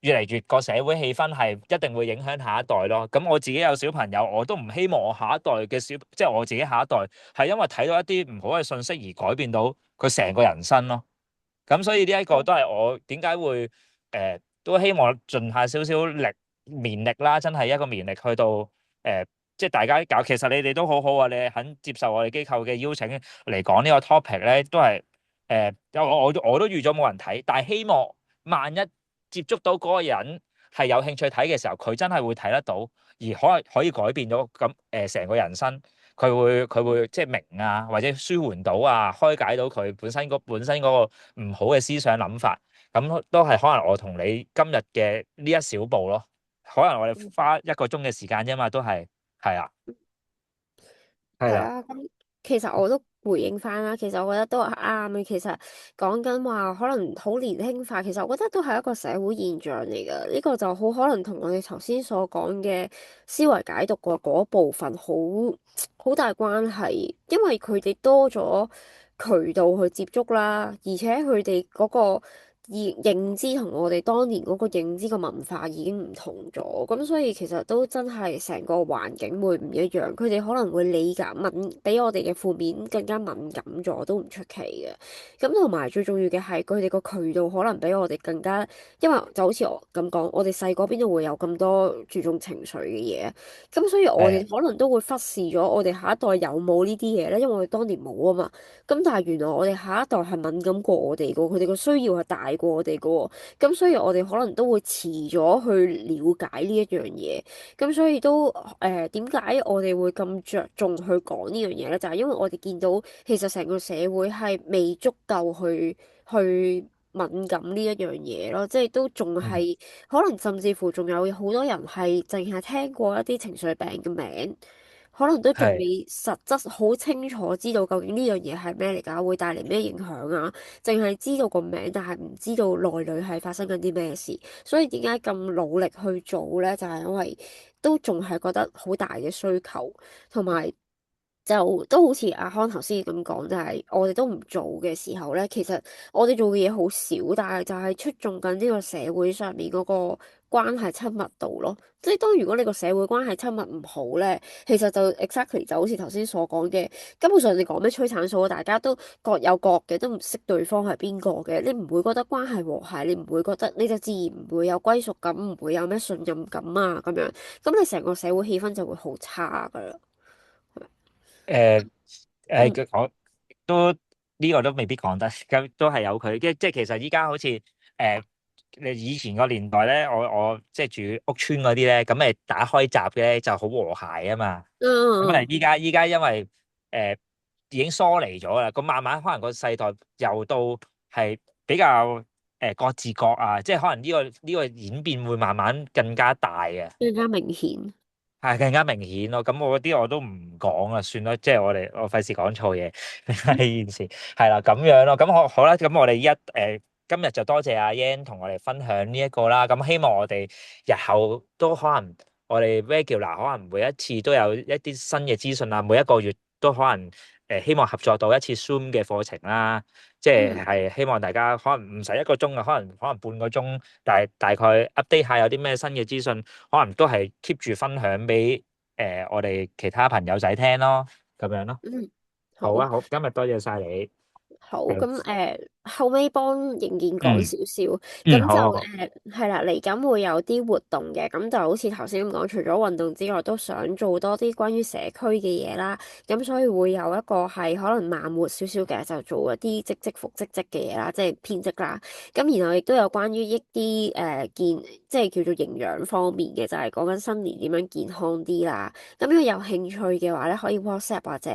[SPEAKER 1] 越嚟越個社會氣氛係一定會影響下一代咯。咁我自己有小朋友，我都唔希望我下一代嘅即係我自己下一代係因為睇到一啲唔好嘅信息而改變到佢成個人生咯。咁所以呢一個都係我點解會都希望盡下少少綿力啦，真係一個綿力去到即係大家搞。其實你哋都好好啊，你肯接受我哋機構嘅邀請嚟講呢個 topic 咧，都係我都預咗冇人睇，但係希望萬一接觸到嗰個人係有興趣睇嘅時候，佢真係會睇得到，而可以改變咗咁成個人生。佢會即係明啊，或者舒緩到啊，開解到佢本身嗰個唔好嘅思想諗法，咁都係可能我同你今日嘅呢一小步咯。可能我哋花一個鐘嘅時間啫嘛，都係啊，係啦，
[SPEAKER 2] 係啊，咁其實我都回應翻啦。其實我覺得都係啱嘅。其實講緊話可能好年輕化，其實我覺得都係一個社會現象嚟㗎。呢個就好可能同我哋頭先所講嘅思維解讀個嗰部分好大關係，因為佢哋多咗渠道去接觸啦，而且佢哋嗰個認知同我哋當年嗰個認知嘅文化已經唔同咗，咁所以其實都真係成個環境會唔一樣，佢哋可能會理解比我哋嘅負面更加敏感咗，都唔出奇嘅。咁同埋最重要嘅係佢哋個渠道可能比我哋更加，因為就好似我咁講，我哋細個邊度會有咁多注重情緒嘅嘢，咁所以我哋
[SPEAKER 1] 誒
[SPEAKER 2] 可能都會忽視咗我哋下一代有冇呢啲嘢咧，因為我哋當年冇啊嘛。咁但係原來我哋下一代係敏感過我哋噶，佢哋個需要係大過我哋噶，咁所以我哋可能都會遲咗去了解呢一樣嘢，咁所以都點解我哋會咁着重去講呢樣嘢咧？就係因為我哋見到其實成個社會係未足夠去敏感呢一樣嘢咯，即係都仲
[SPEAKER 1] 嗯
[SPEAKER 2] 係可能甚至乎仲有好多人係淨係聽過一啲情緒病嘅名。可能都仲
[SPEAKER 1] 係
[SPEAKER 2] 未實質好清楚知道究竟呢樣嘢係咩嚟㗎，會帶嚟咩影響啊？淨係知道個名，但係唔知道內裏係發生緊啲咩事。所以點解咁努力去做咧？就係因為都仲係覺得好大嘅需求，同埋就都好似阿康頭先咁講，就係我哋都唔做嘅時候咧，其實我哋做嘅嘢好少，但係就係出眾緊呢個社會上面嗰個關係親密度咯。即係當如果你個社會關係親密唔好咧，其實就 exactly 就好似頭先所講嘅，根本上你講咩催產素，大家都各有各嘅，都唔識對方係邊個嘅，你唔會覺得關係和諧，你唔會覺得你就自然唔會有歸屬感，唔會有咩信任感啊咁樣，咁你成個社會氣氛就會好差噶啦。
[SPEAKER 1] 誒
[SPEAKER 2] 嗯
[SPEAKER 1] 佢講都呢個都未必講得，咁都係有佢。即係其實依家好似你以前個年代咧，我即係住屋村嗰啲咧，咁誒打開閘嘅咧就好和諧啊嘛。咁啊，
[SPEAKER 2] 嗯嗯
[SPEAKER 1] 依家因為已經疏離咗啦，咁慢慢可能個世代又到係比較各自各啊，即係可能呢個演變會慢慢更加大嘅。
[SPEAKER 2] 更加明顯。
[SPEAKER 1] 係更加明顯咯。咁我嗰啲我都唔講啦，算啦，即係我費事講錯嘢。係件事係啦，咁樣咯。咁好啦，咁我哋今日就多謝阿 Yan 同我哋分享呢一個啦。咁希望我哋日後都可能我哋 regular 可能每一次都有一啲新嘅資訊啊，每一個月都可能希望合作到一次 Zoom 嘅課程啦。即係
[SPEAKER 2] 嗯
[SPEAKER 1] 係希望大家可能唔使一個鐘啊，可能半個鐘，但係大概 update 下有啲咩新嘅資訊。可能都係 keep 住分享俾我哋其他朋友仔聽咯，咁樣咯。
[SPEAKER 2] 嗯，好。
[SPEAKER 1] 好啊，好，今日多謝晒你。
[SPEAKER 2] 好，
[SPEAKER 1] 係咯
[SPEAKER 2] 咁後尾幫營建講
[SPEAKER 1] 嗯
[SPEAKER 2] 少少，咁
[SPEAKER 1] 嗯，
[SPEAKER 2] 就
[SPEAKER 1] 好好好。
[SPEAKER 2] 係啦，嚟緊會有啲活動嘅，咁就好似頭先咁講，除咗運動之外，都想做多啲關於社區嘅嘢啦。咁所以會有一個係可能慢活少少嘅，就做一啲積積復積積嘅嘢啦，即係編織啦。咁然後亦都有關於一啲即係叫做營養方面嘅，就係講緊新年點樣健康啲啦。咁如果有興趣嘅話咧，可以 WhatsApp 或者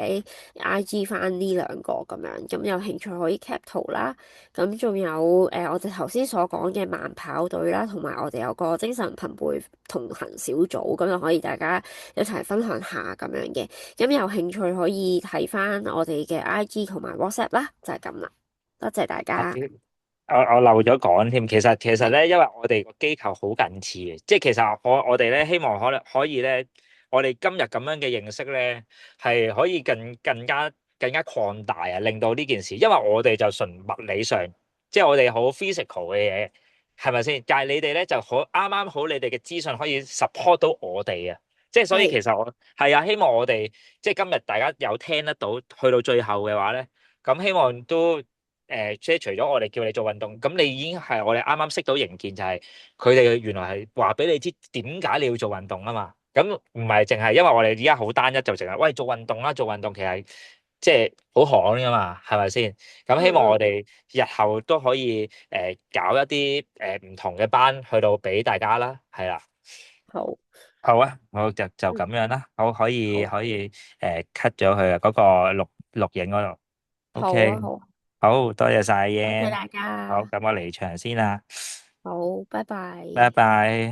[SPEAKER 2] IG 翻呢兩個咁樣。咁有興趣可以 cap 圖啦。咁仲有我哋頭先所講嘅慢跑隊啦，同埋我哋有個精神朋輩同行小組，咁就可以大家一齊分享下咁樣嘅。咁有興趣可以睇翻我哋嘅 IG 同埋 WhatsApp 啦，就係咁啦。多謝大
[SPEAKER 1] 啊
[SPEAKER 2] 家。
[SPEAKER 1] 我漏咗講添，其實
[SPEAKER 2] 係
[SPEAKER 1] 咧，因為我哋個機構好近似嘅，即係其實我哋咧希望可以咧，我哋今日咁樣嘅認識咧，係可以更加擴大啊，令到呢件事，因為我哋就純物理上，即係我哋好 physical 嘅嘢，係咪先？但係你哋咧就好啱啱好，你哋嘅資訊可以 support 到我哋啊，即係所以
[SPEAKER 2] 係
[SPEAKER 1] 其實我係啊，希望我哋即係今日大家有聽得到，去到最後嘅話咧。咁希望都即係除咗我哋叫你做運動，咁你已經係我哋啱啱識到營建，就係佢哋原來係話俾你知點解你要做運動啊嘛。咁唔係淨係因為我哋而家好單一，就淨係喂做運動啦，做運動其實即係好寒噶嘛，係咪先？咁希望我
[SPEAKER 2] 嗯嗯
[SPEAKER 1] 哋日後都可以搞一啲唔同嘅班去到俾大家啦，係啦。
[SPEAKER 2] 好
[SPEAKER 1] 好啊，好就咁
[SPEAKER 2] 嗯
[SPEAKER 1] 樣啦，好可以
[SPEAKER 2] 好
[SPEAKER 1] 可以cut 咗佢啊嗰個錄影嗰度。
[SPEAKER 2] 好啊
[SPEAKER 1] OK，
[SPEAKER 2] 好啊，
[SPEAKER 1] 好多謝晒
[SPEAKER 2] 多謝
[SPEAKER 1] Yan，
[SPEAKER 2] 大
[SPEAKER 1] 好，
[SPEAKER 2] 家。
[SPEAKER 1] 咁我離場先啦，
[SPEAKER 2] 好，拜
[SPEAKER 1] 拜
[SPEAKER 2] 拜。
[SPEAKER 1] 拜。